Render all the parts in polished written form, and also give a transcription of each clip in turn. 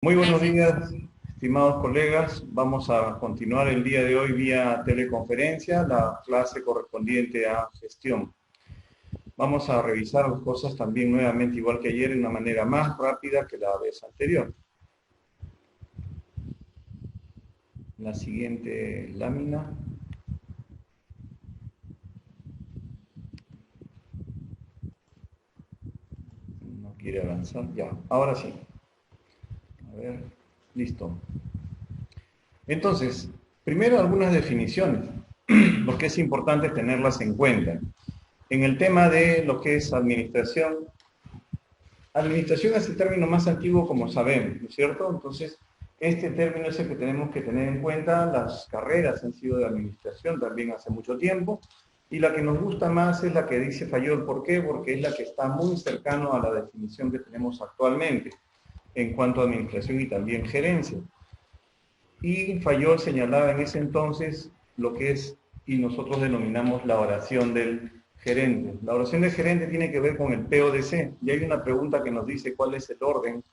Muy buenos días, estimados colegas. Vamos a continuar el día de hoy vía teleconferencia, la clase correspondiente a gestión. Vamos a revisar las cosas también nuevamente, igual que ayer, de una manera más rápida que la vez anterior. La siguiente lámina. No quiere avanzar. Ya, ahora sí. A ver, listo. Entonces, primero algunas definiciones, porque es importante tenerlas en cuenta. En el tema de lo que es administración, administración es el término más antiguo, como sabemos, ¿no es cierto? Entonces, este término es el que tenemos que tener en cuenta. Las carreras han sido de administración también hace mucho tiempo, y la que nos gusta más es la que dice Fayol. ¿Por qué? Porque es la que está muy cercano a la definición que tenemos actualmente en cuanto a administración y también gerencia. Y Fayol señalaba en ese entonces lo que es, y nosotros denominamos la oración del gerente. La oración del gerente tiene que ver con el PODC, y hay una pregunta que nos dice cuál es el orden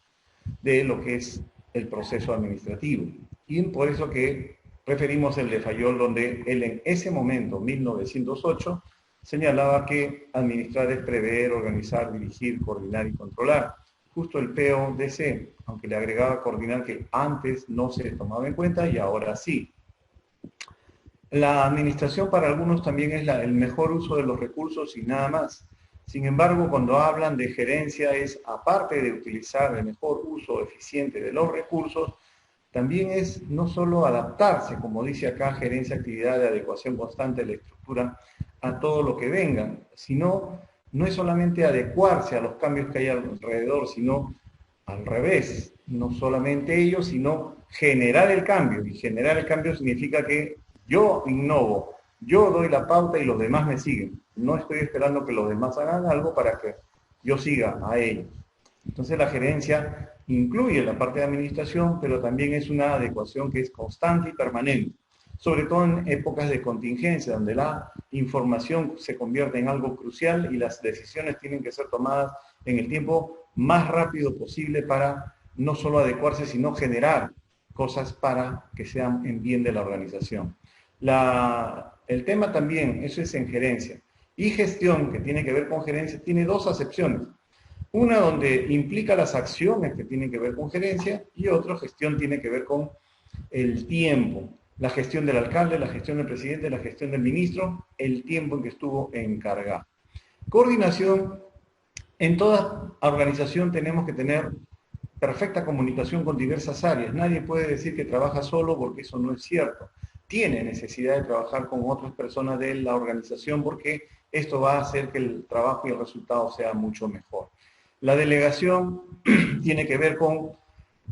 de lo que es el proceso administrativo. Y por eso que referimos el de Fayol, donde él en ese momento, 1908, señalaba que administrar es prever, organizar, dirigir, coordinar y controlar. Justo el PODC, aunque le agregaba coordinar, que antes no se tomaba en cuenta y ahora sí. La administración para algunos también es el mejor uso de los recursos y nada más. Sin embargo, cuando hablan de gerencia es, aparte de utilizar el mejor uso eficiente de los recursos, también es no solo adaptarse, como dice acá, gerencia, actividad de adecuación constante de la estructura a todo lo que venga, sino no es solamente adecuarse a los cambios que hay alrededor, sino al revés, no solamente ello, sino generar el cambio. Y generar el cambio significa que yo innovo, yo doy la pauta y los demás me siguen. No estoy esperando que los demás hagan algo para que yo siga a ellos. Entonces la gerencia incluye la parte de administración, pero también es una adecuación que es constante y permanente, sobre todo en épocas de contingencia, donde la información se convierte en algo crucial y las decisiones tienen que ser tomadas en el tiempo más rápido posible para no solo adecuarse, sino generar cosas para que sean en bien de la organización. El tema también, eso es en gerencia. Y gestión, que tiene que ver con gerencia, tiene dos acepciones. Una donde implica las acciones que tienen que ver con gerencia, y otra gestión tiene que ver con el tiempo. La gestión del alcalde, la gestión del presidente, la gestión del ministro, el tiempo en que estuvo encargado. Coordinación. En toda organización tenemos que tener perfecta comunicación con diversas áreas. Nadie puede decir que trabaja solo, porque eso no es cierto. Tiene necesidad de trabajar con otras personas de la organización, porque esto va a hacer que el trabajo y el resultado sea mucho mejor. La delegación tiene que ver con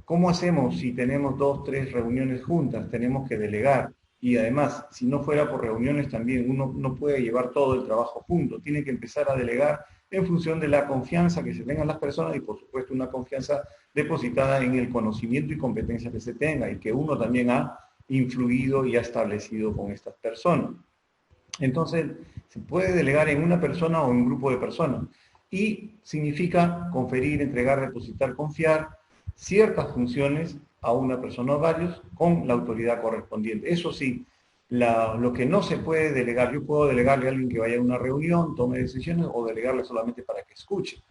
cómo hacemos si tenemos 2, 3 reuniones juntas. Tenemos que delegar. Y además, si no fuera por reuniones también, uno no puede llevar todo el trabajo junto. Tiene que empezar a delegar en función de la confianza que se tengan las personas, y por supuesto una confianza depositada en el conocimiento y competencia que se tenga y que uno también ha influido y ha establecido con estas personas. Entonces, se puede delegar en una persona o en un grupo de personas, y significa conferir, entregar, depositar, confiar ciertas funciones a una persona o varios con la autoridad correspondiente. Eso sí, lo que no se puede delegar, yo puedo delegarle a alguien que vaya a una reunión, tome decisiones, o delegarle solamente para que escuche,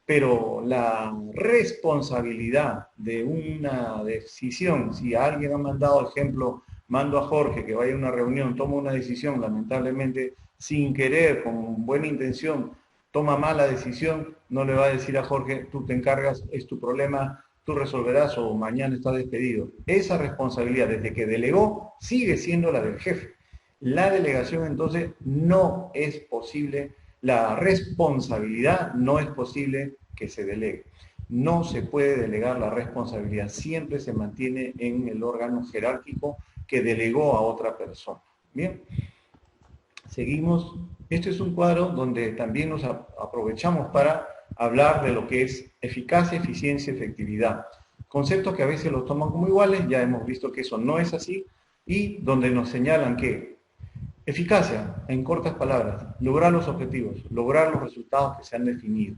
pero la responsabilidad de una decisión, si alguien ha mandado, ejemplo, mando a Jorge que vaya a una reunión, toma una decisión, lamentablemente, sin querer, con buena intención, toma mala decisión, no le va a decir a Jorge, tú te encargas, es tu problema, tú resolverás, o mañana estás despedido. Esa responsabilidad, desde que delegó, sigue siendo la del jefe. La delegación, entonces, no es posible, la responsabilidad no es posible que se delegue. No se puede delegar la responsabilidad, siempre se mantiene en el órgano jerárquico que delegó a otra persona. Bien, seguimos. Este es un cuadro donde también nos aprovechamos para hablar de lo que es eficacia, eficiencia, efectividad. Conceptos que a veces los toman como iguales, ya hemos visto que eso no es así, y donde nos señalan que eficacia, en cortas palabras, lograr los objetivos, lograr los resultados que se han definido.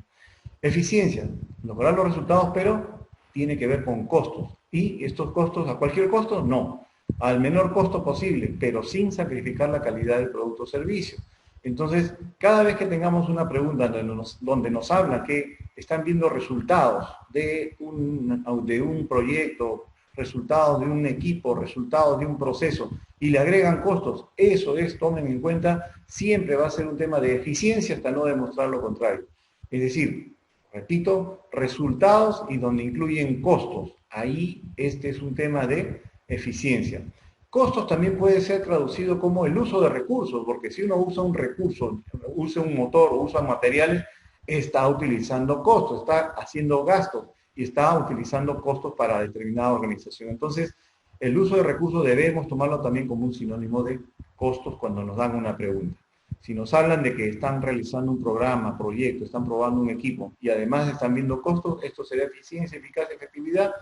Eficiencia, lograr los resultados, pero tiene que ver con costos. Y estos costos, ¿a cualquier costo? No. Al menor costo posible, pero sin sacrificar la calidad del producto o servicio. Entonces, cada vez que tengamos una pregunta donde nos habla que están viendo resultados de un proyecto, resultados de un equipo, resultados de un proceso, y le agregan costos, eso es, tomen en cuenta, siempre va a ser un tema de eficiencia hasta no demostrar lo contrario. Es decir, repito, resultados y donde incluyen costos. Ahí este es un tema de eficiencia. Costos también puede ser traducido como el uso de recursos, porque si uno usa un recurso, usa un motor o usa materiales, está utilizando costos, está haciendo gastos y está utilizando costos para determinada organización. Entonces, el uso de recursos debemos tomarlo también como un sinónimo de costos cuando nos dan una pregunta. Si nos hablan de que están realizando un programa, proyecto, están probando un equipo y además están viendo costos, esto sería eficiencia, eficacia, efectividad.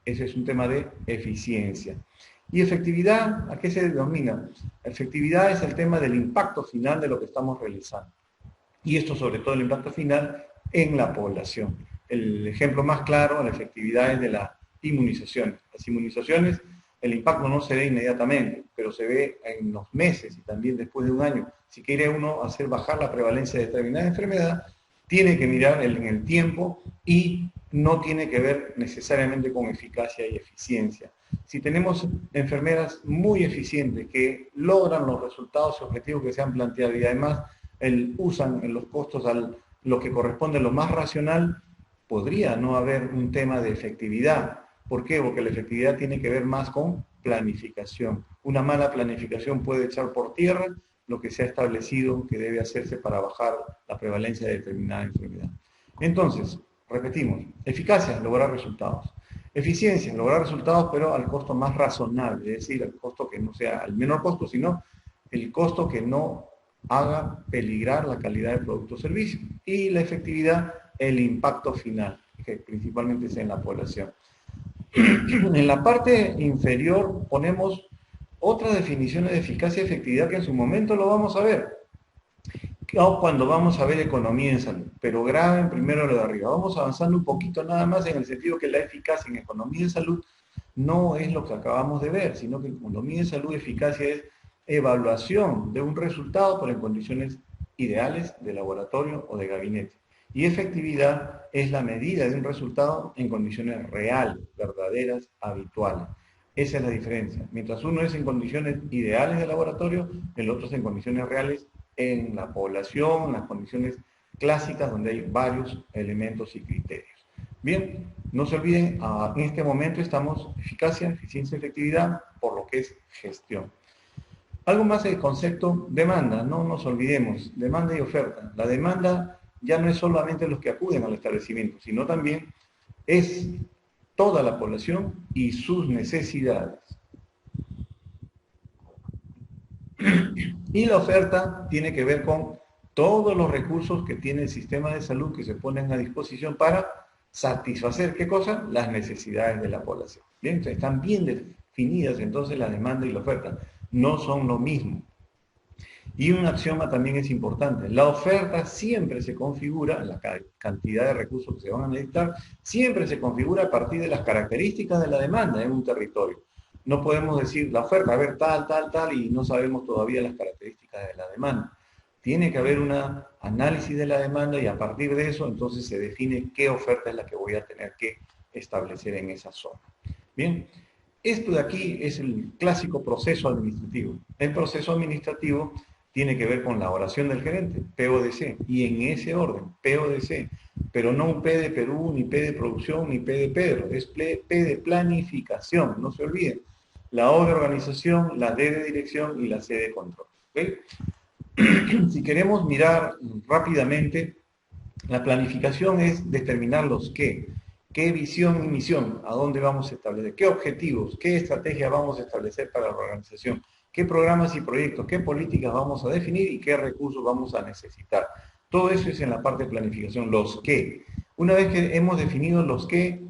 Ese es un tema de eficiencia. ¿Y efectividad? ¿A qué se denomina? Efectividad es el tema del impacto final de lo que estamos realizando. Y esto sobre todo el impacto final en la población. El ejemplo más claro, la efectividad es de las inmunizaciones. Las inmunizaciones, el impacto no se ve inmediatamente, pero se ve en los meses y también después de un año. Si quiere uno hacer bajar la prevalencia de determinada enfermedad, tiene que mirar en el tiempo y no tiene que ver necesariamente con eficacia y eficiencia. Si tenemos enfermeras muy eficientes que logran los resultados y objetivos que se han planteado y además usan en los costos lo que corresponde a lo más racional, podría no haber un tema de efectividad. ¿Por qué? Porque la efectividad tiene que ver más con planificación. Una mala planificación puede echar por tierra lo que se ha establecido que debe hacerse para bajar la prevalencia de determinada enfermedad. Entonces, repetimos, eficacia, lograr resultados. Eficiencia, lograr resultados, pero al costo más razonable, es decir, al costo que no sea el menor costo, sino el costo que no haga peligrar la calidad del producto o servicio. Y la efectividad, el impacto final, que principalmente es en la población. En la parte inferior ponemos otras definiciones de eficacia y efectividad que en su momento lo vamos a ver. Cuando vamos a ver economía en salud, pero graben primero lo de arriba. Vamos avanzando un poquito nada más en el sentido que la eficacia en economía en salud no es lo que acabamos de ver, sino que economía en salud, eficacia es evaluación de un resultado pero en condiciones ideales de laboratorio o de gabinete. Y efectividad es la medida de un resultado en condiciones reales, verdaderas, habituales. Esa es la diferencia. Mientras uno es en condiciones ideales de laboratorio, el otro es en condiciones reales en la población, las condiciones clásicas donde hay varios elementos y criterios. Bien, no se olviden, en este momento estamos eficacia, eficiencia, efectividad, por lo que es gestión. Algo más del concepto demanda, no nos olvidemos, demanda y oferta. La demanda ya no es solamente los que acuden al establecimiento, sino también es toda la población y sus necesidades. Y la oferta tiene que ver con todos los recursos que tiene el sistema de salud que se ponen a disposición para satisfacer, ¿qué cosa? Las necesidades de la población. Bien, entonces están bien definidas entonces la demanda y la oferta. No son lo mismo. Y un axioma también es importante. La oferta siempre se configura, la cantidad de recursos que se van a necesitar, siempre se configura a partir de las características de la demanda en un territorio. No podemos decir la oferta, a ver, tal, y no sabemos todavía las características de la demanda. Tiene que haber un análisis de la demanda y a partir de eso entonces se define qué oferta es la que voy a tener que establecer en esa zona. Bien, esto de aquí es el clásico proceso administrativo. El proceso administrativo tiene que ver con la oración del gerente, PODC, y en ese orden, PODC, pero no un P de Perú, ni P de producción, ni P de Pedro, es P de planificación, no se olviden. La O de organización, la D de dirección y la C de control. ¿Okay? Si queremos mirar rápidamente, la planificación es determinar los qué visión y misión, a dónde vamos a establecer, qué objetivos, qué estrategia vamos a establecer para la organización, qué programas y proyectos, qué políticas vamos a definir y qué recursos vamos a necesitar. Todo eso es en la parte de planificación, los qué. Una vez que hemos definido los qué,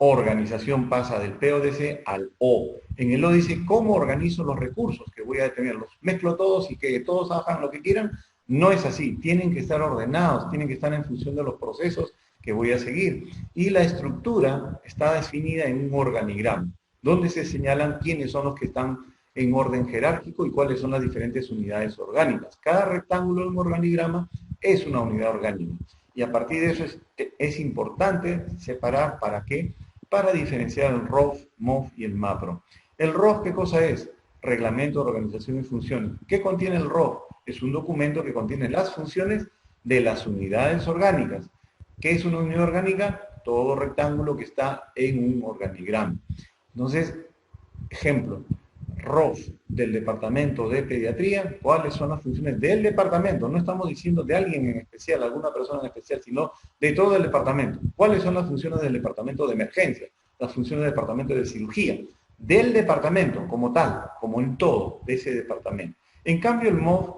organización pasa del PODC al O. En el O dice, ¿cómo organizo los recursos que voy a determinar? ¿Los mezclo todos y que todos hagan lo que quieran? No es así. Tienen que estar ordenados, tienen que estar en función de los procesos que voy a seguir. Y la estructura está definida en un organigrama, donde se señalan quiénes son los que están en orden jerárquico y cuáles son las diferentes unidades orgánicas. Cada rectángulo en un organigrama es una unidad orgánica. Y a partir de eso es importante separar, ¿para qué? Para diferenciar el ROF, MOF y el MAPRO. ¿El ROF qué cosa es? Reglamento de Organización y Funciones. ¿Qué contiene el ROF? Es un documento que contiene las funciones de las unidades orgánicas. ¿Qué es una unidad orgánica? Todo rectángulo que está en un organigrama. Entonces, ejemplo, ROF del departamento de pediatría, ¿cuáles son las funciones del departamento? No estamos diciendo de alguien en especial, alguna persona en especial, sino de todo el departamento. ¿Cuáles son las funciones del departamento de emergencia? Las funciones del departamento de cirugía. Del departamento como tal, como en todo, de ese departamento. En cambio, el MOF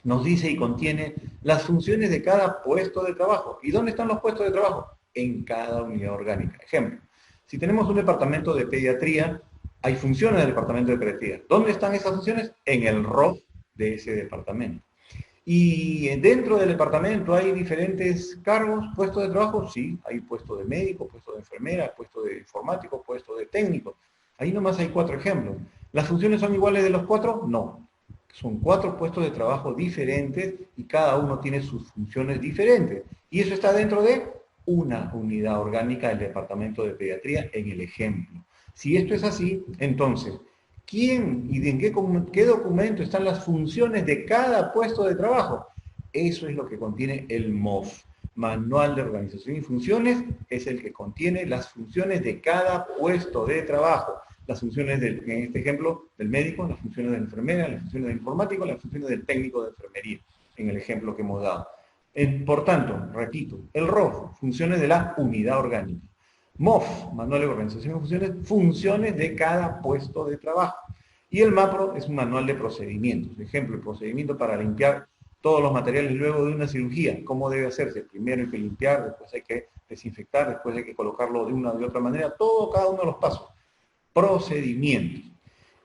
nos dice y contiene las funciones de cada puesto de trabajo. ¿Y dónde están los puestos de trabajo? En cada unidad orgánica. Ejemplo, si tenemos un departamento de pediatría, hay funciones del departamento de pediatría. ¿Dónde están esas funciones? En el ROF de ese departamento. Y dentro del departamento hay diferentes cargos, puestos de trabajo, sí, hay puesto de médico, puesto de enfermera, puesto de informático, puesto de técnico. Ahí nomás hay 4 ejemplos. ¿Las funciones son iguales de los 4? No. Son 4 puestos de trabajo diferentes y cada uno tiene sus funciones diferentes. Y eso está dentro de una unidad orgánica del departamento de pediatría en el ejemplo. Si esto es así, entonces, ¿quién y en qué documento están las funciones de cada puesto de trabajo? Eso es lo que contiene el MOF. Manual de Organización y Funciones es el que contiene las funciones de cada puesto de trabajo. Las funciones, en este ejemplo, del médico, las funciones de la enfermera, las funciones del informático, las funciones del técnico de enfermería, en el ejemplo que hemos dado. Por tanto, repito, el ROF, funciones de la unidad orgánica. MOF, Manual de Organización y Funciones, funciones de cada puesto de trabajo. Y el MAPRO es un manual de procedimientos. Por ejemplo, el procedimiento para limpiar todos los materiales luego de una cirugía. ¿Cómo debe hacerse? Primero hay que limpiar, después hay que desinfectar, después hay que colocarlo de una u otra manera. Todo, cada uno de los pasos. Procedimientos.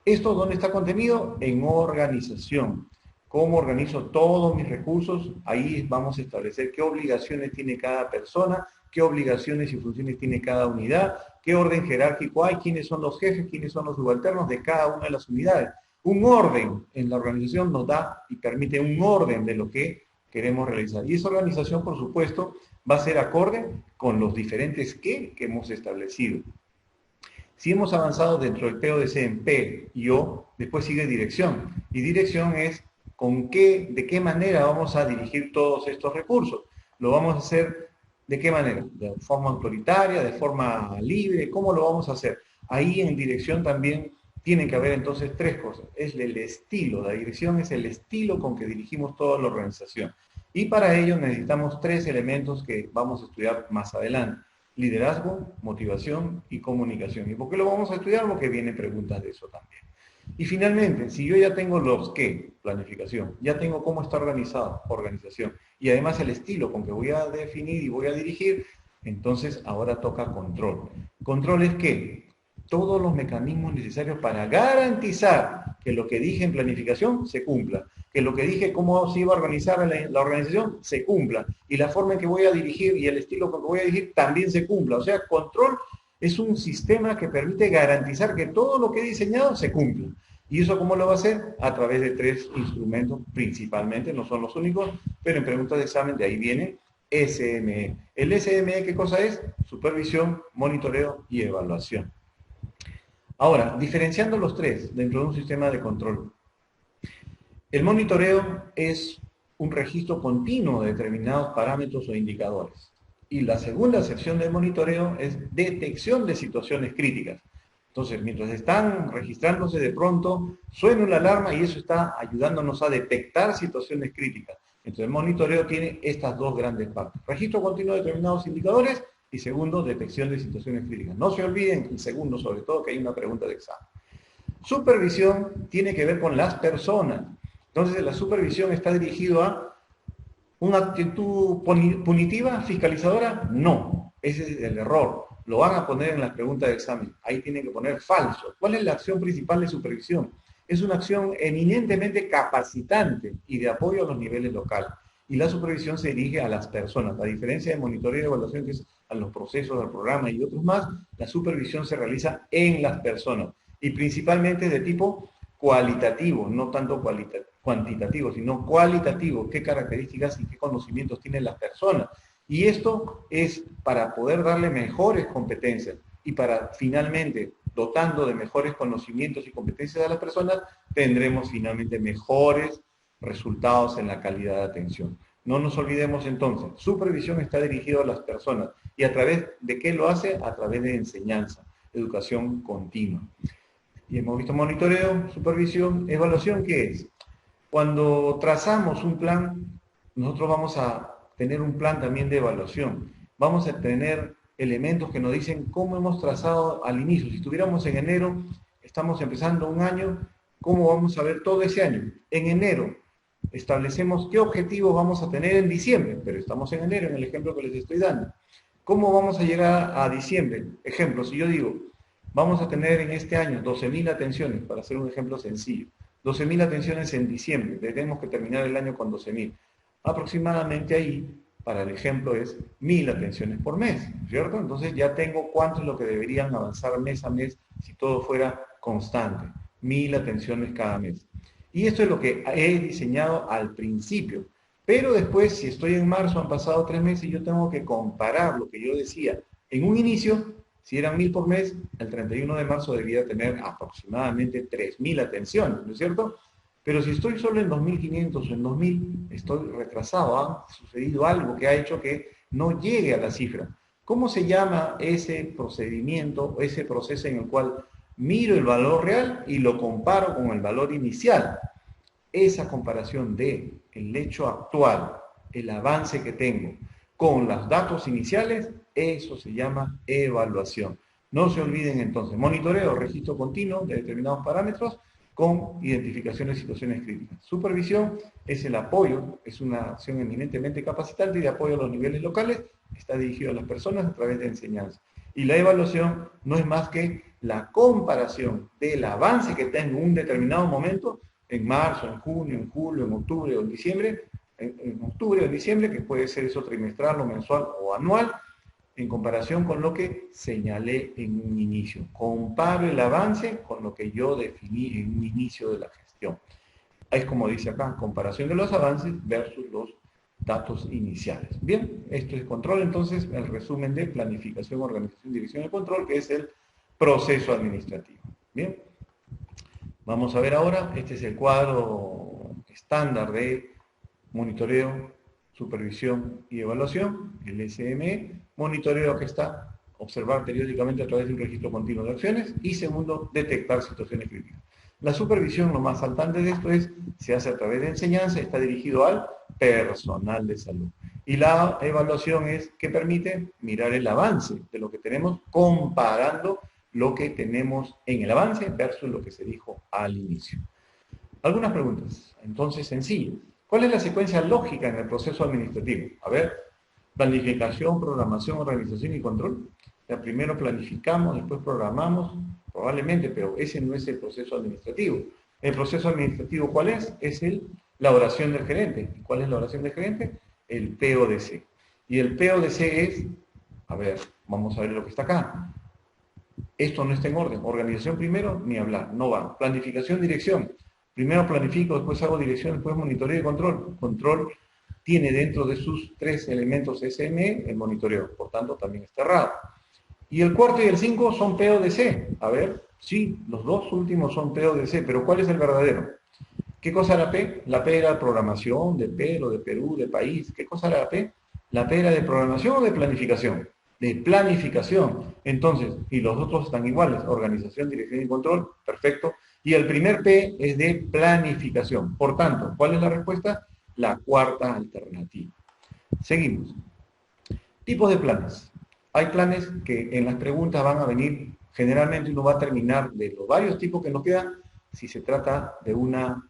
¿Esto dónde está contenido? En organización. ¿Cómo organizo todos mis recursos? Ahí vamos a establecer qué obligaciones tiene cada persona, qué obligaciones y funciones tiene cada unidad, qué orden jerárquico hay, quiénes son los jefes, quiénes son los subalternos de cada una de las unidades. Un orden en la organización nos da y permite un orden de lo que queremos realizar. Y esa organización, por supuesto, va a ser acorde con los diferentes qué que hemos establecido. Si hemos avanzado dentro del PODC en P y O, después sigue dirección. Y dirección es de qué manera vamos a dirigir todos estos recursos. Lo vamos a hacer ¿de qué manera? De forma autoritaria, de forma libre, ¿cómo lo vamos a hacer? Ahí en dirección también tienen que haber entonces 3 cosas. Es el estilo, la dirección es el estilo con que dirigimos toda la organización. Y para ello necesitamos 3 elementos que vamos a estudiar más adelante. Liderazgo, motivación y comunicación. ¿Y por qué lo vamos a estudiar? Porque vienen preguntas de eso también. Y finalmente, si yo ya tengo los qué, planificación, ya tengo cómo está organizado, organización, y además el estilo con que voy a definir y voy a dirigir, entonces ahora toca control. Control es que todos los mecanismos necesarios para garantizar que lo que dije en planificación se cumpla, que lo que dije cómo se iba a organizar la organización se cumpla, y la forma en que voy a dirigir y el estilo con que voy a dirigir también se cumpla. O sea, control es un sistema que permite garantizar que todo lo que he diseñado se cumpla. ¿Y eso cómo lo va a hacer? A través de 3 instrumentos principalmente, no son los únicos, pero en preguntas de examen de ahí viene SME. ¿El SME qué cosa es? Supervisión, monitoreo y evaluación. Ahora, diferenciando los 3 dentro de un sistema de control. El monitoreo es un registro continuo de determinados parámetros o indicadores. Y la segunda sección del monitoreo es detección de situaciones críticas. Entonces, mientras están registrándose, de pronto suena una alarma y eso está ayudándonos a detectar situaciones críticas. Entonces, el monitoreo tiene estas 2 grandes partes. Registro continuo de determinados indicadores y segundo, detección de situaciones críticas. No se olviden, el segundo sobre todo, que hay una pregunta de examen. Supervisión tiene que ver con las personas. Entonces, la supervisión está dirigido a una actitud punitiva, fiscalizadora. No, ese es el error. Lo van a poner en las preguntas de examen. Ahí tienen que poner falso. ¿Cuál es la acción principal de supervisión? Es una acción eminentemente capacitante y de apoyo a los niveles locales. Y la supervisión se dirige a las personas. A diferencia de monitoreo y evaluación, que es a los procesos del programa y otros más, la supervisión se realiza en las personas. Y principalmente de tipo cualitativo, no tanto cuantitativo, sino cualitativo. ¿Qué características y qué conocimientos tienen las personas? Y esto es para poder darle mejores competencias y para finalmente, dotando de mejores conocimientos y competencias a las personas, tendremos finalmente mejores resultados en la calidad de atención. No nos olvidemos entonces, supervisión está dirigida a las personas. ¿Y a través de qué lo hace? A través de enseñanza, educación continua. Y hemos visto monitoreo, supervisión, evaluación, ¿qué es? Cuando trazamos un plan, nosotros vamos a tener un plan también de evaluación. Vamos a tener elementos que nos dicen cómo hemos trazado al inicio. Si estuviéramos en enero, estamos empezando un año, ¿cómo vamos a ver todo ese año? En enero establecemos qué objetivos vamos a tener en diciembre, pero estamos en enero, en el ejemplo que les estoy dando. ¿Cómo vamos a llegar a diciembre? Ejemplo, si yo digo, vamos a tener en este año 12.000 atenciones, para hacer un ejemplo sencillo. 12.000 atenciones en diciembre, tenemos que terminar el año con 12.000. Aproximadamente ahí, para el ejemplo, es 1.000 atenciones por mes, ¿cierto? Entonces ya tengo cuánto es lo que deberían avanzar mes a mes si todo fuera constante. 1.000 atenciones cada mes. Y esto es lo que he diseñado al principio. Pero después, si estoy en marzo, han pasado 3 meses y yo tengo que comparar lo que yo decía en un inicio. Si eran 1.000 por mes, el 31 de marzo debía tener aproximadamente 3.000 atenciones, ¿no es cierto? Pero si estoy solo en 2.500 o en 2.000, estoy retrasado. Ha sucedido algo que ha hecho que no llegue a la cifra. ¿Cómo se llama ese procedimiento, ese proceso en el cual miro el valor real y lo comparo con el valor inicial? Esa comparación de el hecho actual, el avance que tengo, con los datos iniciales, eso se llama evaluación. No se olviden entonces, monitoreo, registro continuo de determinados parámetros con identificación de situaciones críticas. Supervisión es el apoyo, es una acción eminentemente capacitante y de apoyo a los niveles locales, está dirigido a las personas a través de enseñanza. Y la evaluación no es más que la comparación del avance que tengo en un determinado momento, en marzo, en junio, en julio, en octubre o en diciembre, en octubre o en diciembre, que puede ser eso trimestral o mensual o anual, en comparación con lo que señalé en un inicio. Comparo el avance con lo que yo definí en un inicio de la gestión. Es como dice acá, comparación de los avances versus los datos iniciales. Bien, esto es control, entonces, el resumen de planificación, organización, dirección y control, que es el proceso administrativo. Bien, vamos a ver ahora, este es el cuadro estándar de monitoreo, supervisión y evaluación, el SME, monitoreo que está, observar periódicamente a través de un registro continuo de acciones, y segundo, detectar situaciones críticas. La supervisión, lo más saltante de esto es, se hace a través de enseñanza, está dirigido al personal de salud. Y la evaluación es que permite mirar el avance de lo que tenemos, comparando lo que tenemos en el avance versus lo que se dijo al inicio. Algunas preguntas, entonces sencillo. ¿Cuál es la secuencia lógica en el proceso administrativo? A ver, planificación, programación, organización y control. Ya primero planificamos, después programamos, probablemente, pero ese no es el proceso administrativo. ¿El proceso administrativo cuál es? Es la oración del gerente. ¿Y cuál es la oración del gerente? El PODC. Y el PODC es, a ver, vamos a ver lo que está acá. Esto no está en orden. Organización primero, ni hablar, no va. Planificación, dirección. Primero planifico, después hago dirección, después monitoreo y control. Control tiene dentro de sus 3 elementos SME el monitoreo, por tanto también está errado. Y el cuarto y el 5 son PODC. A ver, sí, los dos últimos son PODC, pero ¿cuál es el verdadero? ¿Qué cosa era P? La P era de programación, de Perú, de Perú, de país. ¿Qué cosa era la P? ¿La P era de programación o de planificación? De planificación. Entonces, y los otros están iguales, organización, dirección y control, perfecto. Y el primer P es de planificación. Por tanto, ¿cuál es la respuesta? La cuarta alternativa. Seguimos. Tipos de planes. Hay planes que en las preguntas van a venir, generalmente uno va a terminar de los varios tipos que nos quedan, si se trata de una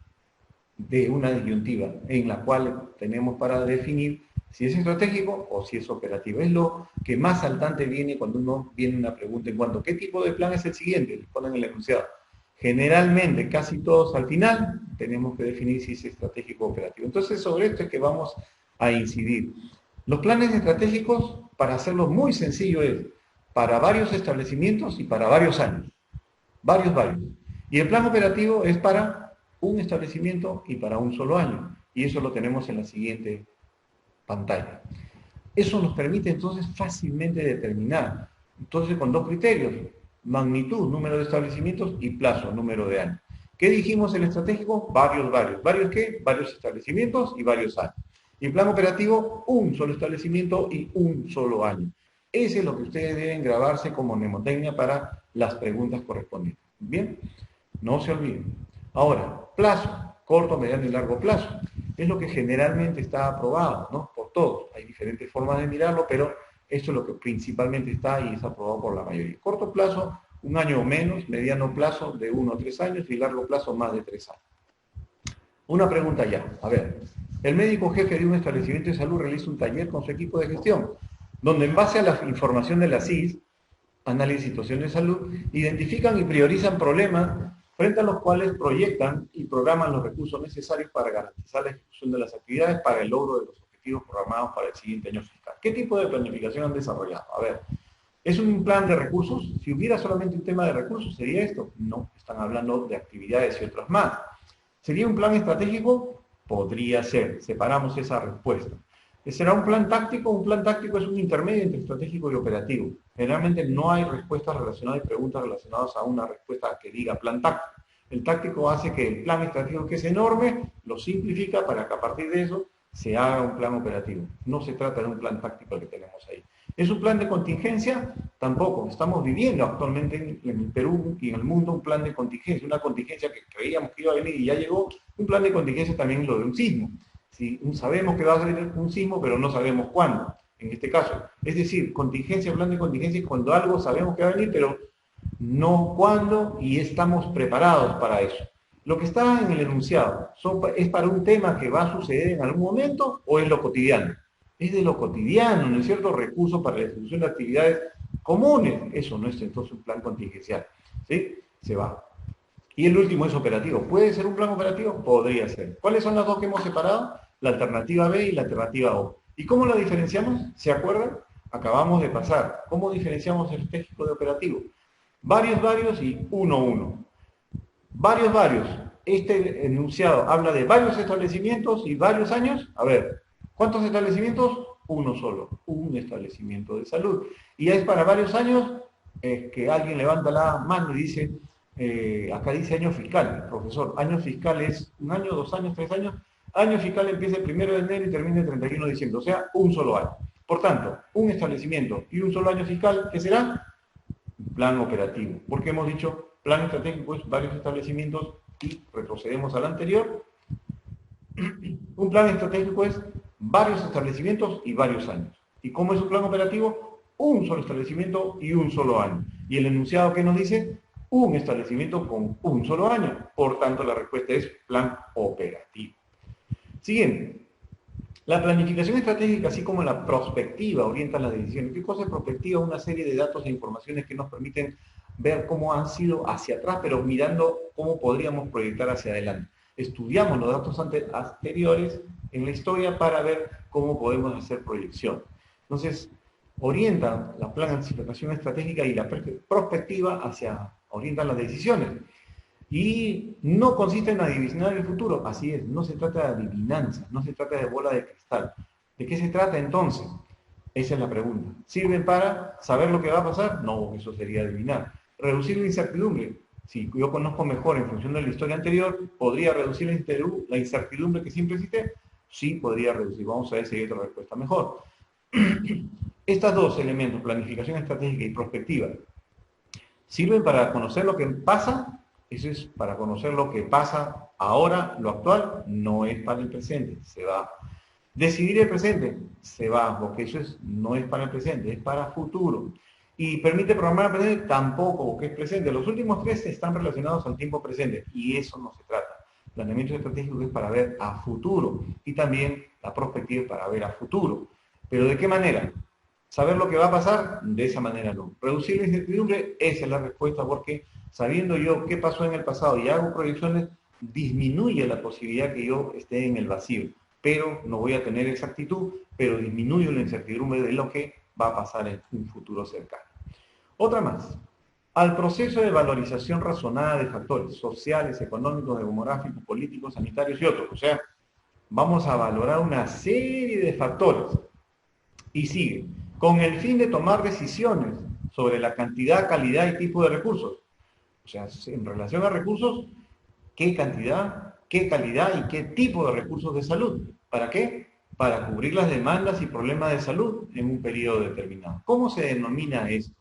disyuntiva en la cual tenemos para definir si es estratégico o si es operativo. Es lo que más saltante viene cuando uno viene una pregunta en cuanto a qué tipo de plan es el siguiente, le ponen el enunciado. Generalmente, casi todos al final, tenemos que definir si es estratégico o operativo. Entonces, sobre esto es que vamos a incidir. Los planes estratégicos, para hacerlo muy sencillo, es para varios establecimientos y para varios años. Varios. Y el plan operativo es para un establecimiento y para un solo año. Y eso lo tenemos en la siguiente pantalla. Eso nos permite entonces fácilmente determinar, entonces con dos criterios, magnitud, número de establecimientos y plazo, número de años. ¿Qué dijimos en el estratégico? Varios. ¿Varios qué? Varios establecimientos y varios años. Y en plan operativo, un solo establecimiento y un solo año. Ese es lo que ustedes deben grabarse como mnemotecnia para las preguntas correspondientes. ¿Bien? No se olviden. Ahora, plazo, corto, mediano y largo plazo. Es lo que generalmente está aprobado, ¿no? Por todos. Hay diferentes formas de mirarlo, pero esto es lo que principalmente está y es aprobado por la mayoría. Corto plazo, un año o menos, mediano plazo de 1 a 3 años y largo plazo más de 3 años. Una pregunta ya, a ver. El médico jefe de un establecimiento de salud realiza un taller con su equipo de gestión, donde en base a la información de la CIS, análisis de situación de salud, identifican y priorizan problemas frente a los cuales proyectan y programan los recursos necesarios para garantizar la ejecución de las actividades para el logro de los objetivos programados para el siguiente año fiscal. ¿Qué tipo de planificación han desarrollado? A ver, ¿es un plan de recursos? Si hubiera solamente un tema de recursos, ¿sería esto? No, están hablando de actividades y otras más. ¿Sería un plan estratégico? Podría ser, separamos esa respuesta. ¿Será un plan táctico? Un plan táctico es un intermedio entre estratégico y operativo. Generalmente no hay respuestas relacionadas y preguntas relacionadas a una respuesta que diga plan táctico. El táctico hace que el plan estratégico, que es enorme, lo simplifica para que a partir de eso se haga un plan operativo. No se trata de un plan táctico que tenemos ahí. ¿Es un plan de contingencia? Tampoco. Estamos viviendo actualmente en el Perú y en el mundo un plan de contingencia, una contingencia que creíamos que iba a venir y ya llegó. Un plan de contingencia también es lo de un sismo. Sí, sabemos que va a salir un sismo, pero no sabemos cuándo, en este caso. Es decir, contingencia, plan de contingencia es cuando algo sabemos que va a venir, pero no cuándo y estamos preparados para eso. Lo que está en el enunciado, ¿es para un tema que va a suceder en algún momento o es lo cotidiano? Es de lo cotidiano, ¿no es cierto? Recursos para la ejecución de actividades comunes. Eso no es entonces un plan contingencial. ¿Sí? Se va. Y el último es operativo. ¿Puede ser un plan operativo? Podría ser. ¿Cuáles son las dos que hemos separado? La alternativa B y la alternativa O. ¿Y cómo la diferenciamos? ¿Se acuerdan? Acabamos de pasar. ¿Cómo diferenciamos el estratégico de operativo? Varios y uno. Varios. Este enunciado habla de varios establecimientos y varios años. A ver, ¿cuántos establecimientos? Uno solo, un establecimiento de salud. Y es para varios años, que alguien levanta la mano y dice, acá dice año fiscal, profesor. Año fiscal es 1 año, 2 años, 3 años. Año fiscal empieza el 1 de enero y termina el 31 de diciembre, o sea, un solo año. Por tanto, un establecimiento y un solo año fiscal, ¿qué será? Plan operativo. Porque hemos dicho plan estratégico es varios establecimientos y retrocedemos al anterior. Un plan estratégico es varios establecimientos y varios años. ¿Y cómo es un plan operativo? Un solo establecimiento y un solo año. ¿Y el enunciado qué nos dice? Un establecimiento con un solo año. Por tanto, la respuesta es plan operativo. Siguiente. La planificación estratégica, así como la prospectiva, orientan las decisiones. ¿Qué cosa es prospectiva? Una serie de datos e informaciones que nos permiten ver cómo han sido hacia atrás, pero mirando cómo podríamos proyectar hacia adelante. Estudiamos los datos anteriores en la historia para ver cómo podemos hacer proyección. Entonces, orientan la planificación estratégica y la prospectiva orientan las decisiones. Y no consiste en adivinar el futuro, así es, no se trata de adivinanza, no se trata de bola de cristal. ¿De qué se trata entonces? Esa es la pregunta. ¿Sirven para saber lo que va a pasar? No, eso sería adivinar. ¿Reducir la incertidumbre? Si yo conozco mejor en función de la historia anterior, ¿podría reducir la incertidumbre que siempre existe? Sí, podría reducir. Vamos a ver si hay otra respuesta mejor. Estos dos elementos, planificación estratégica y prospectiva, ¿sirven para conocer lo que pasa? Eso es para conocer lo que pasa ahora, lo actual, no es para el presente, se va. Decidir el presente, se va, porque eso no es para el presente, es para futuro. Y permite programar el presente, tampoco, porque es presente. Los últimos tres están relacionados al tiempo presente, y eso no se trata. Planeamiento estratégico es para ver a futuro, y también la prospectiva es para ver a futuro. ¿Pero de qué manera? ¿Saber lo que va a pasar? De esa manera no. ¿Reducir la incertidumbre? Esa es la respuesta, porque sabiendo yo qué pasó en el pasado y hago proyecciones, disminuye la posibilidad que yo esté en el vacío. pero no voy a tener exactitud, pero disminuyo la incertidumbre de lo que va a pasar en un futuro cercano. Otra más. Al proceso de valorización razonada de factores sociales, económicos, demográficos, políticos, sanitarios y otros. O sea, vamos a valorar una serie de factores. Y sigue, con el fin de tomar decisiones sobre la cantidad, calidad y tipo de recursos. O sea, en relación a recursos, ¿qué cantidad, qué calidad y qué tipo de recursos de salud? ¿Para qué? Para cubrir las demandas y problemas de salud en un periodo determinado. ¿Cómo se denomina esto?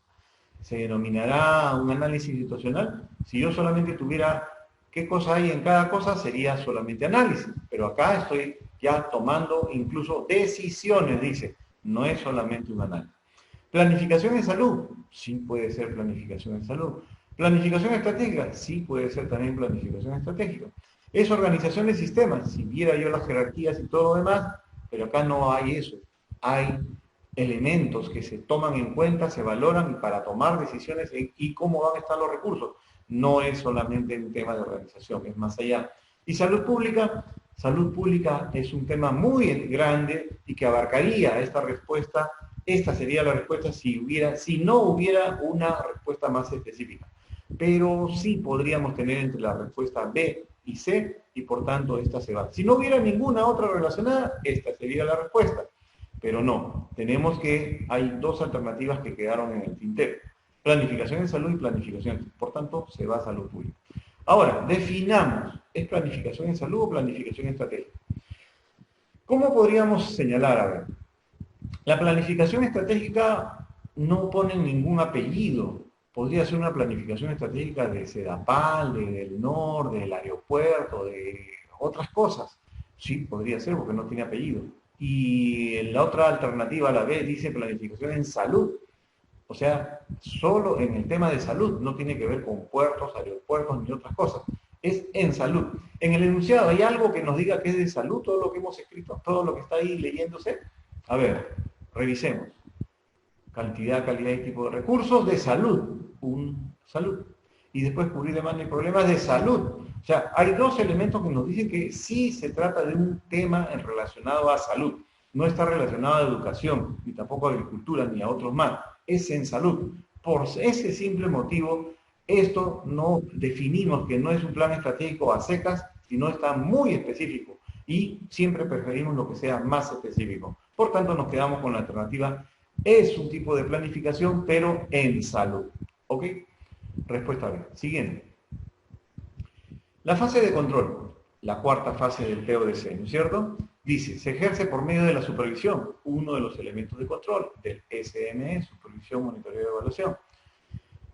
¿Se denominará un análisis situacional? Si yo solamente tuviera qué cosa hay en cada cosa, sería solamente análisis. Pero acá estoy ya tomando incluso decisiones, dice. No es solamente un análisis. Planificación en salud. Sí puede ser planificación en salud. Planificación estratégica. Sí puede ser también planificación estratégica. Es organización de sistemas. Si viera yo las jerarquías y todo lo demás, pero acá no hay eso. Hay elementos que se toman en cuenta, se valoran y para tomar decisiones y cómo van a estar los recursos. No es solamente un tema de organización, es más allá. Y salud pública es un tema muy grande y que abarcaría esta respuesta. Esta sería la respuesta si no hubiera una respuesta más específica. Pero sí podríamos tener entre la respuesta B y C y por tanto esta se va. Si no hubiera ninguna otra relacionada, esta sería la respuesta. Pero no, hay dos alternativas que quedaron en el tintero. Planificación en salud y planificación. Por tanto, se va a salud pública. Ahora, definamos, ¿es planificación en salud o planificación estratégica? ¿Cómo podríamos señalar? A ver, la planificación estratégica no pone ningún apellido. Podría ser una planificación estratégica de Sedapal, del NOR, del aeropuerto, de otras cosas. Sí, podría ser porque no tiene apellido. Y la otra alternativa, la B, dice planificación en salud. O sea, solo en el tema de salud, no tiene que ver con puertos, aeropuertos ni otras cosas. Es en salud. En el enunciado, ¿hay algo que nos diga que es de salud todo lo que hemos escrito? Todo lo que está ahí leyéndose. A ver, revisemos. Cantidad, calidad y tipo de recursos de salud. Salud. Y después cubrir demandas y problemas de salud. O sea, hay dos elementos que nos dicen que sí se trata de un tema relacionado a salud. No está relacionado a educación, ni tampoco a agricultura, ni a otros más. Es en salud. Por ese simple motivo, esto no definimos que no es un plan estratégico a secas, sino está muy específico. Y siempre preferimos lo que sea más específico. Por tanto, nos quedamos con la alternativa. Es un tipo de planificación, pero en salud. ¿Ok? Respuesta B. Siguiente. La fase de control, la cuarta fase del PODC, ¿no es cierto? Dice, se ejerce por medio de la supervisión, uno de los elementos de control, del SME, supervisión, monitoreo y evaluación.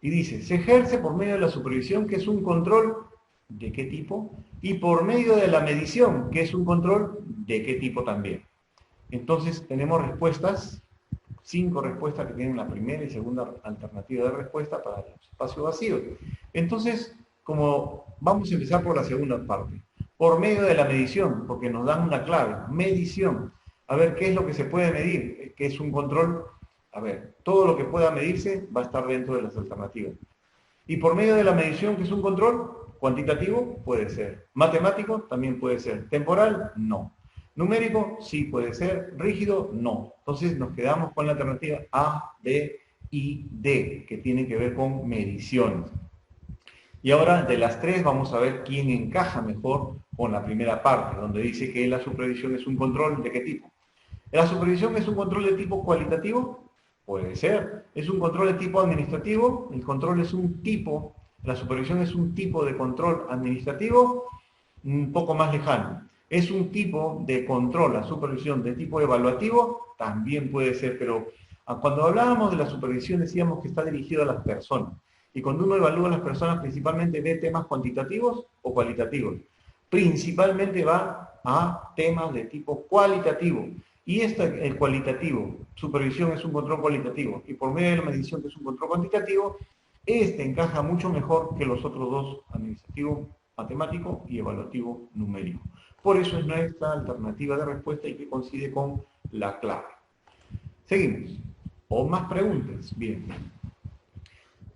Y dice, se ejerce por medio de la supervisión, que es un control, ¿de qué tipo? Y por medio de la medición, que es un control, ¿de qué tipo también? Entonces, tenemos respuestas, 5 respuestas que tienen la primera y segunda alternativa de respuesta para el espacio vacío. Entonces, como vamos a empezar por la segunda parte, por medio de la medición, porque nos dan una clave, medición. A ver, ¿qué es lo que se puede medir? ¿Qué es un control? A ver, todo lo que pueda medirse va a estar dentro de las alternativas. Y por medio de la medición, ¿qué es un control? Cuantitativo, puede ser. Matemático, también puede ser. Temporal, no. Numérico, sí puede ser. Rígido, no. Entonces nos quedamos con la alternativa A, B y D, que tienen que ver con mediciones. Y ahora, de las tres, vamos a ver quién encaja mejor con la primera parte, donde dice que la supervisión es un control, ¿de qué tipo? ¿La supervisión es un control de tipo cualitativo? Puede ser. ¿Es un control de tipo administrativo? El control es un tipo, la supervisión es un tipo de control administrativo un poco más lejano. ¿Es un tipo de control, la supervisión de tipo evaluativo? También puede ser, pero cuando hablábamos de la supervisión decíamos que está dirigido a las personas. Y cuando uno evalúa a las personas, principalmente ve temas cuantitativos o cualitativos. Principalmente va a temas de tipo cualitativo. Y el cualitativo, supervisión es un control cualitativo. Y por medio de la medición, que es un control cuantitativo, este encaja mucho mejor que los otros dos, administrativo, matemático y evaluativo numérico. Por eso es nuestra alternativa de respuesta y que coincide con la clave. Seguimos. ¿O más preguntas? Bien.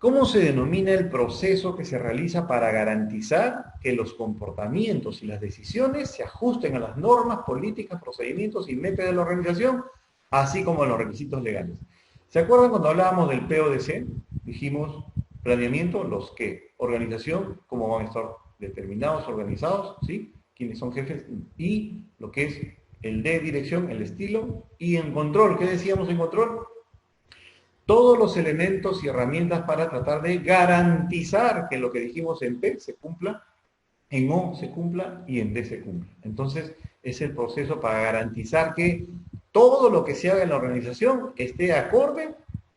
¿Cómo se denomina el proceso que se realiza para garantizar que los comportamientos y las decisiones se ajusten a las normas, políticas, procedimientos y métodos de la organización, así como a los requisitos legales? ¿Se acuerdan cuando hablábamos del PODC? Dijimos planeamiento, los que, organización, cómo van a estar determinados, organizados, ¿sí? Quiénes son jefes, y lo que es el de dirección, el estilo, y en control, ¿qué decíamos en control? Todos los elementos y herramientas para tratar de garantizar que lo que dijimos en P se cumpla, en O se cumpla y en D se cumpla. Entonces, es el proceso para garantizar que todo lo que se haga en la organización esté acorde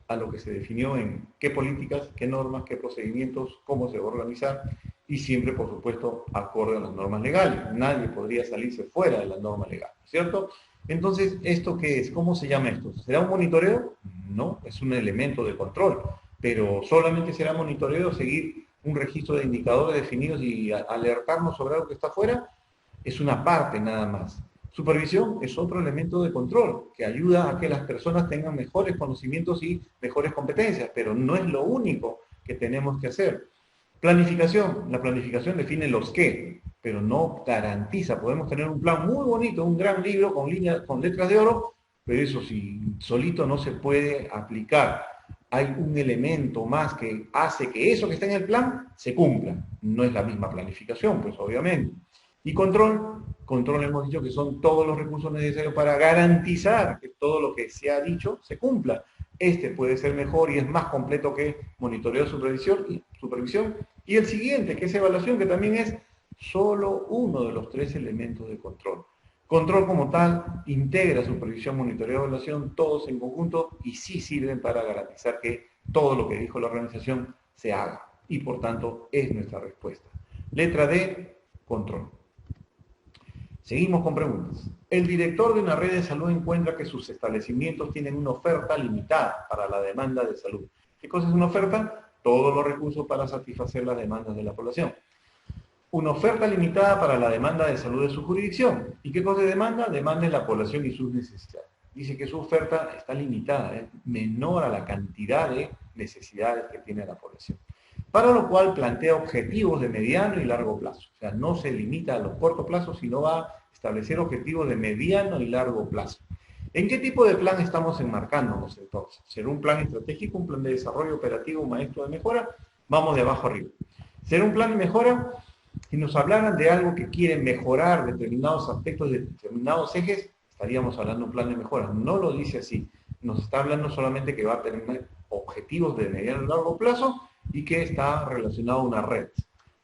a lo que se definió en qué políticas, qué normas, qué procedimientos, cómo se va a organizar y siempre, por supuesto, acorde a las normas legales. Nadie podría salirse fuera de las normas legales, ¿cierto? Entonces, ¿esto qué es? ¿Cómo se llama esto? ¿Será un monitoreo? No, es un elemento de control, pero solamente será monitoreo seguir un registro de indicadores definidos y alertarnos sobre algo que está afuera. Es una parte nada más. Supervisión es otro elemento de control que ayuda a que las personas tengan mejores conocimientos y mejores competencias, pero no es lo único que tenemos que hacer. Planificación. La planificación define los qué, pero no garantiza. Podemos tener un plan muy bonito, un gran libro con líneas, con letras de oro, pero eso sí, solito no se puede aplicar. Hay un elemento más que hace que eso que está en el plan se cumpla. No es la misma planificación, pues obviamente. Y control, control hemos dicho que son todos los recursos necesarios para garantizar que todo lo que se ha dicho se cumpla. Este puede ser mejor y es más completo que monitoreo, supervisión. Y el siguiente, que es evaluación, que también es solo uno de los tres elementos de control. Control como tal integra supervisión, monitoreo, evaluación, todos en conjunto y sí sirven para garantizar que todo lo que dijo la organización se haga. Y por tanto es nuestra respuesta. Letra D, control. Seguimos con preguntas. El director de una red de salud encuentra que sus establecimientos tienen una oferta limitada para la demanda de salud. ¿Qué cosa es una oferta? Todos los recursos para satisfacer las demandas de la población. Una oferta limitada para la demanda de salud de su jurisdicción. ¿Y qué cosa es demanda? Demanda de la población y sus necesidades. Dice que su oferta está limitada, es menor a la cantidad de necesidades que tiene la población. Para lo cual plantea objetivos de mediano y largo plazo. O sea, no se limita a los cortos plazos, sino va a establecer objetivos de mediano y largo plazo. ¿En qué tipo de plan estamos enmarcándonos entonces? ¿Será un plan estratégico, un plan de desarrollo operativo, un maestro de mejora? Vamos de abajo arriba. ¿Será un plan de mejora? Si nos hablaran de algo que quieren mejorar determinados aspectos de determinados ejes, estaríamos hablando de un plan de mejora. No lo dice así. Nos está hablando solamente que va a tener objetivos de mediano y largo plazo y que está relacionado a una red.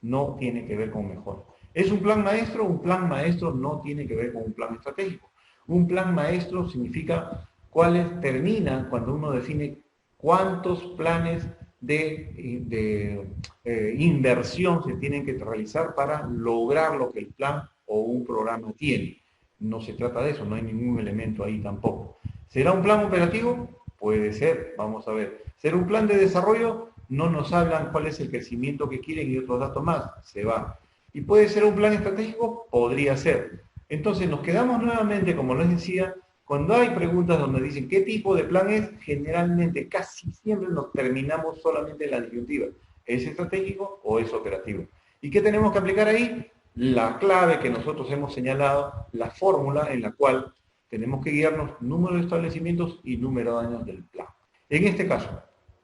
No tiene que ver con mejora. ¿Es un plan maestro? Un plan maestro no tiene que ver con un plan estratégico. Un plan maestro significa cuáles terminan cuando uno define cuántos planes de inversión se tienen que realizar para lograr lo que el plan o un programa tiene. No se trata de eso, no hay ningún elemento ahí tampoco. ¿Será un plan operativo? Puede ser, vamos a ver. ¿Será un plan de desarrollo? No nos hablan cuál es el crecimiento que quieren y otros datos más, se va. ¿Y puede ser un plan estratégico? Podría ser. Entonces nos quedamos nuevamente, como les decía, cuando hay preguntas donde dicen qué tipo de plan es, generalmente casi siempre nos terminamos solamente en la disyuntiva. ¿Es estratégico o es operativo? ¿Y qué tenemos que aplicar ahí? La clave que nosotros hemos señalado, la fórmula en la cual tenemos que guiarnos número de establecimientos y número de años del plan. En este caso,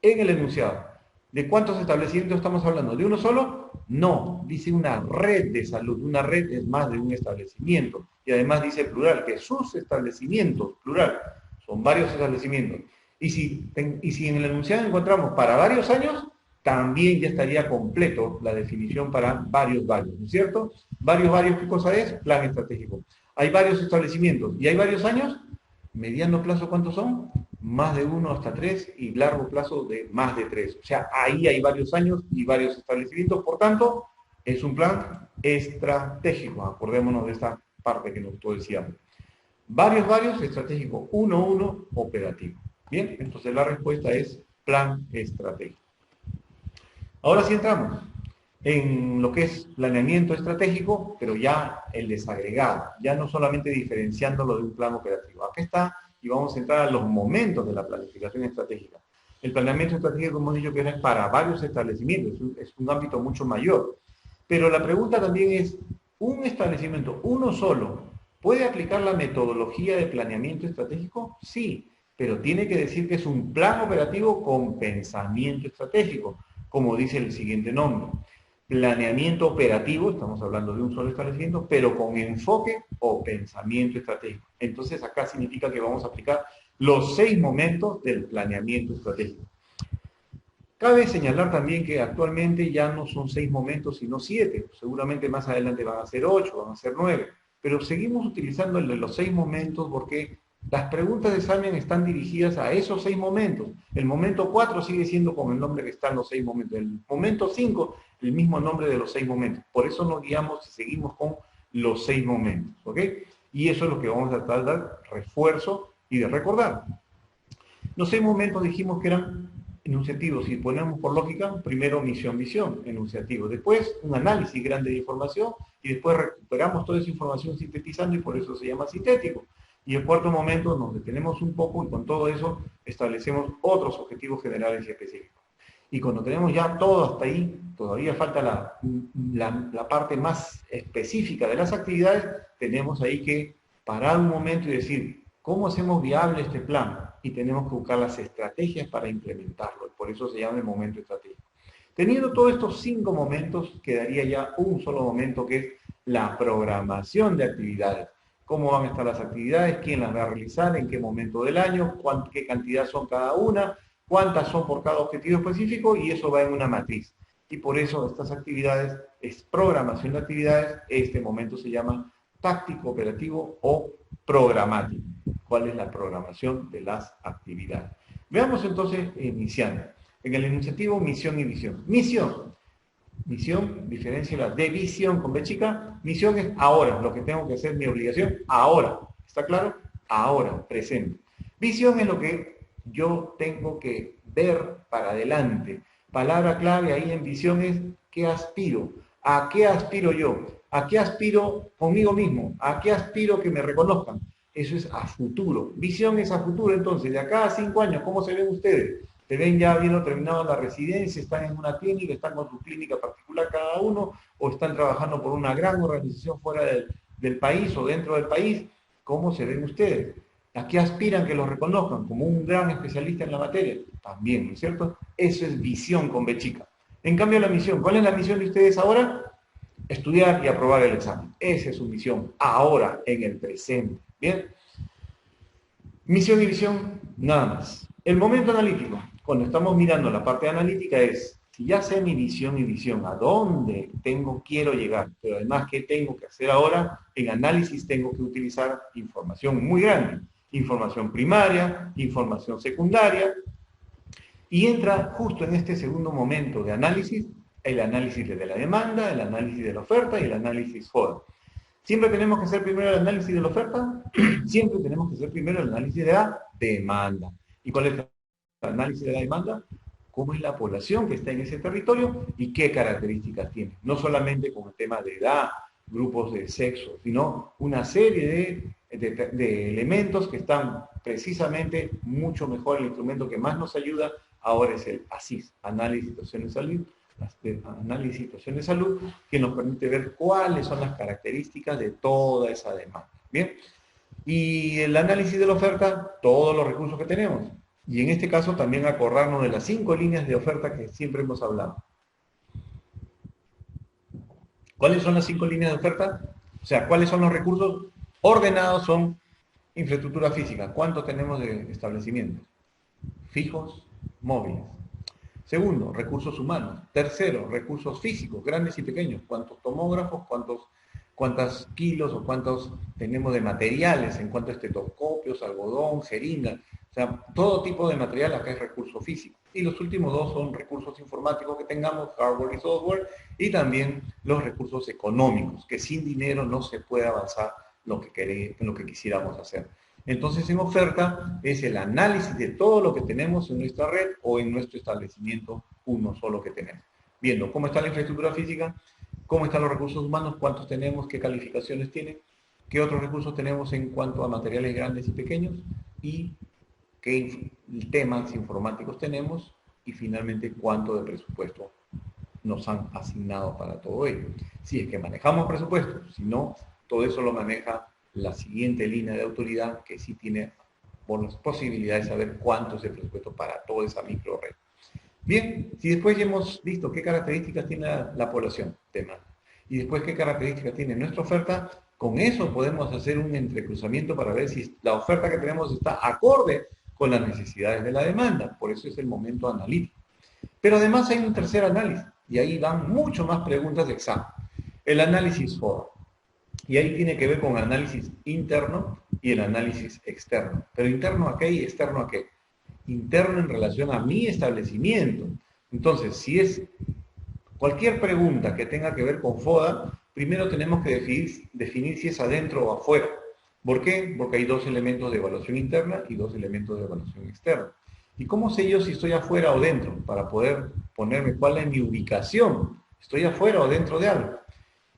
en el enunciado, ¿de cuántos establecimientos estamos hablando? ¿De uno solo? No, dice una red de salud. Una red es más de un establecimiento. Y además dice plural, que sus establecimientos, plural, son varios establecimientos. Y si en el enunciado encontramos para varios años, también ya estaría completo la definición para varios, ¿no es cierto? Varios, ¿qué cosa es? Plan estratégico. Hay varios establecimientos y hay varios años. Mediano plazo, ¿cuántos son? Más de 1 hasta 3 y largo plazo de más de 3. O sea, ahí hay varios años y varios establecimientos. Por tanto, es un plan estratégico. Acordémonos de esta parte que nosotros decíamos. Varios, estratégico. 1, operativo. Bien, entonces la respuesta es plan estratégico. Ahora sí entramos en lo que es planeamiento estratégico, pero ya el desagregado, ya no solamente diferenciándolo de un plan operativo. Acá está, y vamos a entrar a los momentos de la planificación estratégica. El planeamiento estratégico, como hemos dicho, que es para varios establecimientos, es un ámbito mucho mayor. Pero la pregunta también es, ¿un establecimiento, uno solo, puede aplicar la metodología de planeamiento estratégico? Sí, pero tiene que decir que es un plan operativo con pensamiento estratégico, como dice el siguiente nombre. Planeamiento operativo, estamos hablando de un solo establecimiento, pero con enfoque o pensamiento estratégico. Entonces acá significa que vamos a aplicar los 6 momentos del planeamiento estratégico. Cabe señalar también que actualmente ya no son 6 momentos, sino 7. Seguramente más adelante van a ser 8, van a ser 9. Pero seguimos utilizando el de los 6 momentos porque las preguntas de examen están dirigidas a esos 6 momentos. El momento 4 sigue siendo con el nombre que está en los 6 momentos. El momento 5, el mismo nombre de los 6 momentos. Por eso nos guiamos y seguimos con los 6 momentos. ¿Ok? Y eso es lo que vamos a tratar de dar refuerzo y de recordar. Los 6 momentos dijimos que eran enunciativos. Si ponemos por lógica, primero misión, visión, enunciativo. Después un análisis grande de información y después recuperamos toda esa información sintetizando y por eso se llama sintético. Y el cuarto momento nos detenemos un poco y con todo eso establecemos otros objetivos generales y específicos. Y cuando tenemos ya todo hasta ahí, todavía falta la parte más específica de las actividades, tenemos ahí que parar un momento y decir, ¿cómo hacemos viable este plan? Y tenemos que buscar las estrategias para implementarlo. Por eso se llama el momento estratégico. Teniendo todos estos 5 momentos, quedaría ya un solo momento que es la programación de actividades. ¿Cómo van a estar las actividades? ¿Quién las va a realizar? ¿En qué momento del año? ¿Qué cantidad son cada una? ¿Cuántas son por cada objetivo específico? Y eso va en una matriz. Y por eso estas actividades es programación de actividades. Este momento se llama táctico, operativo o programático. ¿Cuál es la programación de las actividades? Veamos entonces iniciando. En el enunciativo, misión y visión. Misión. Misión, diferencia de visión con B chica. Misión es ahora, lo que tengo que hacer, mi obligación, ahora. ¿Está claro? Ahora, presente. Visión es lo que yo tengo que ver para adelante. Palabra clave ahí en visión es ¿qué aspiro? ¿A qué aspiro yo? ¿A qué aspiro conmigo mismo? ¿A qué aspiro que me reconozcan? Eso es a futuro. Visión es a futuro, entonces, de acá a 5 años, ¿cómo se ven ustedes? ¿Se ven ya habiendo terminado la residencia? ¿Están en una clínica? ¿Están con su clínica particular cada uno? ¿O están trabajando por una gran organización fuera del país o dentro del país? ¿Cómo se ven ustedes? ¿A qué aspiran que los reconozcan? ¿Como un gran especialista en la materia? También, ¿no es cierto? Eso es visión con B chica. En cambio, la misión. ¿Cuál es la misión de ustedes ahora? Estudiar y aprobar el examen. Esa es su misión, ahora, en el presente. ¿Bien? Misión y visión, nada más. El momento analítico, cuando estamos mirando la parte analítica es, si ya sé mi visión y visión, a dónde quiero llegar, pero además, ¿qué tengo que hacer ahora? En análisis tengo que utilizar información muy grande. Información primaria, información secundaria, y entra justo en este segundo momento de análisis, el análisis de la demanda, el análisis de la oferta y el análisis FODA. ¿Siempre tenemos que hacer primero el análisis de la oferta? Siempre tenemos que hacer primero el análisis de la demanda. ¿Y cuál es el análisis de la demanda? ¿Cómo es la población que está en ese territorio y qué características tiene? No solamente con el tema de edad, grupos de sexo, sino una serie de elementos que están precisamente mucho mejor. El instrumento que más nos ayuda ahora es el ASIS, Análisis de Situación de Salud, análisis de situación de salud, que nos permite ver cuáles son las características de toda esa demanda. Bien, y el análisis de la oferta, todos los recursos que tenemos. Y en este caso también acordarnos de las 5 líneas de oferta que siempre hemos hablado. ¿Cuáles son las 5 líneas de oferta? O sea, ¿cuáles son los recursos ordenados? Son infraestructura física. ¿Cuántos tenemos de establecimientos? Fijos, móviles. Segundo, recursos humanos. Tercero, recursos físicos, grandes y pequeños. ¿Cuántos tomógrafos, cuántos kilos o cuántos tenemos de materiales en cuanto a estetoscopios, algodón, jeringas? O sea, todo tipo de material acá es recurso físico. Y los últimos 2 son recursos informáticos que tengamos, hardware y software, y también los recursos económicos, que sin dinero no se puede avanzar en lo que quisiéramos hacer. Entonces, en oferta es el análisis de todo lo que tenemos en nuestra red o en nuestro establecimiento, uno solo que tenemos. Viendo cómo está la infraestructura física, cómo están los recursos humanos, cuántos tenemos, qué calificaciones tienen, qué otros recursos tenemos en cuanto a materiales grandes y pequeños, y qué temas informáticos tenemos y finalmente cuánto de presupuesto nos han asignado para todo ello. Si es que manejamos presupuesto, si no, todo eso lo maneja la siguiente línea de autoridad que sí tiene posibilidades de saber cuánto es el presupuesto para toda esa micro red. Bien, si después ya hemos visto qué características tiene la población, tema, y después qué características tiene nuestra oferta, con eso podemos hacer un entrecruzamiento para ver si la oferta que tenemos está acorde con las necesidades de la demanda. Por eso es el momento analítico. Pero además hay un tercer análisis, y ahí van mucho más preguntas de examen. El análisis FODA. Y ahí tiene que ver con el análisis interno y el análisis externo. Pero interno a qué y externo a qué. Interno en relación a mi establecimiento. Entonces, si es cualquier pregunta que tenga que ver con FODA, primero tenemos que definir si es adentro o afuera. ¿Por qué? Porque hay dos elementos de evaluación interna y dos elementos de evaluación externa. ¿Y cómo sé yo si estoy afuera o dentro? Para poder ponerme cuál es mi ubicación. ¿Estoy afuera o dentro de algo?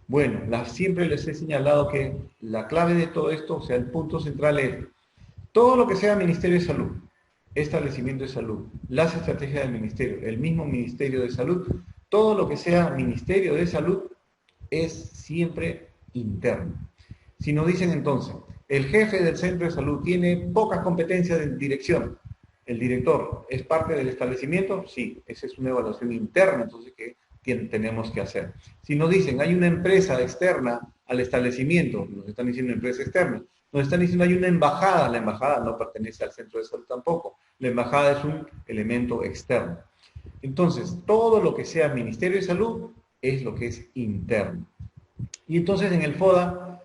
Bueno, siempre les he señalado que la clave de todo esto, o sea, el punto central es todo lo que sea Ministerio de Salud, establecimiento de salud, las estrategias del Ministerio, el mismo Ministerio de Salud, todo lo que sea Ministerio de Salud es siempre interno. Si nos dicen entonces, el jefe del centro de salud tiene pocas competencias de dirección, el director es parte del establecimiento, sí, esa es una evaluación interna, entonces que tenemos que hacer. Si nos dicen, hay una empresa externa al establecimiento, nos están diciendo empresa externa, nos están diciendo hay una embajada, la embajada no pertenece al centro de salud tampoco, la embajada es un elemento externo. Entonces, todo lo que sea Ministerio de Salud es lo que es interno. Y entonces en el FODA,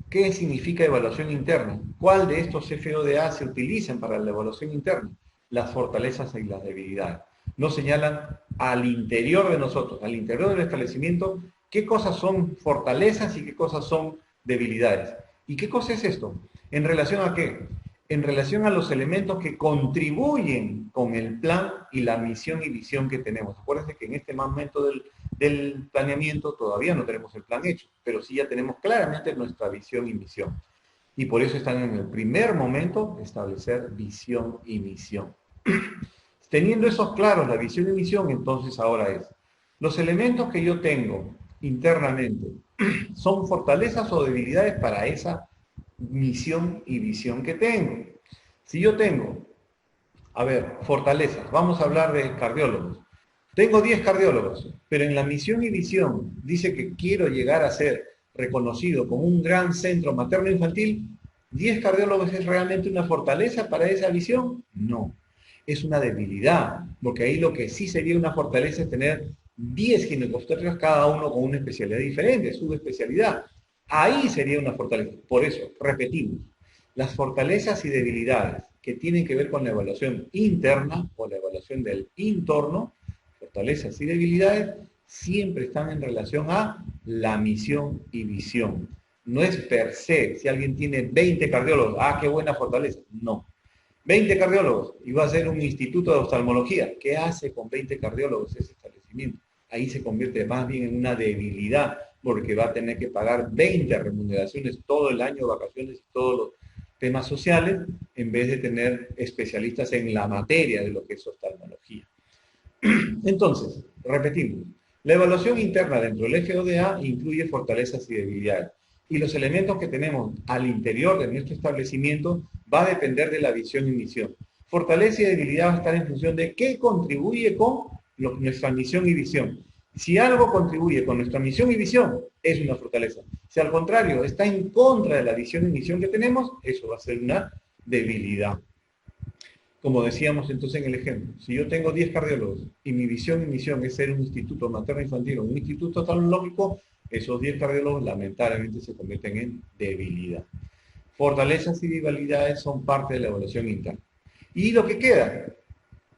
¿qué significa evaluación interna? ¿Cuál de estos FODA se utilizan para la evaluación interna? Las fortalezas y las debilidades. Nos señalan al interior de nosotros, al interior del establecimiento, qué cosas son fortalezas y qué cosas son debilidades. ¿Y qué cosa es esto? ¿En relación a qué? En relación a los elementos que contribuyen con el plan y la misión y visión que tenemos. Acuérdense que en este momento del planeamiento todavía no tenemos el plan hecho, pero sí ya tenemos claramente nuestra visión y misión. Y por eso están en el primer momento establecer visión y misión. Teniendo esos claros, la visión y misión, entonces ahora es, los elementos que yo tengo internamente, ¿son fortalezas o debilidades para esa misión y visión que tengo? Si yo tengo, a ver, fortalezas, vamos a hablar de cardiólogos. Tengo 10 cardiólogos, pero en la misión y visión dice que quiero llegar a ser reconocido como un gran centro materno-infantil. ¿10 cardiólogos es realmente una fortaleza para esa visión? No, es una debilidad, porque ahí lo que sí sería una fortaleza es tener 10 ginecobstetras, cada uno con una especialidad diferente, subespecialidad. Ahí sería una fortaleza. Por eso, repetimos, las fortalezas y debilidades que tienen que ver con la evaluación interna o la evaluación del entorno, fortalezas y debilidades, siempre están en relación a la misión y visión. No es per se, si alguien tiene 20 cardiólogos, qué buena fortaleza. No. 20 cardiólogos y va a ser un instituto de oftalmología. ¿Qué hace con 20 cardiólogos ese establecimiento? Ahí se convierte más bien en una debilidad, porque va a tener que pagar 20 remuneraciones todo el año, vacaciones y todos los temas sociales, en vez de tener especialistas en la materia de lo que es oftalmología. Entonces, repetimos, la evaluación interna dentro del FODA incluye fortalezas y debilidades. Y los elementos que tenemos al interior de nuestro establecimiento va a depender de la visión y misión. Fortaleza y debilidad va a estar en función de qué contribuye con nuestra misión y visión. Si algo contribuye con nuestra misión y visión, es una fortaleza. Si al contrario está en contra de la visión y misión que tenemos, eso va a ser una debilidad. Como decíamos entonces en el ejemplo, si yo tengo 10 cardiólogos y mi visión y misión es ser un instituto materno-infantil o un instituto oftalmológico, esos 10 cardiólogos lamentablemente se convierten en debilidad. Fortalezas y debilidades son parte de la evaluación interna. Y lo que queda,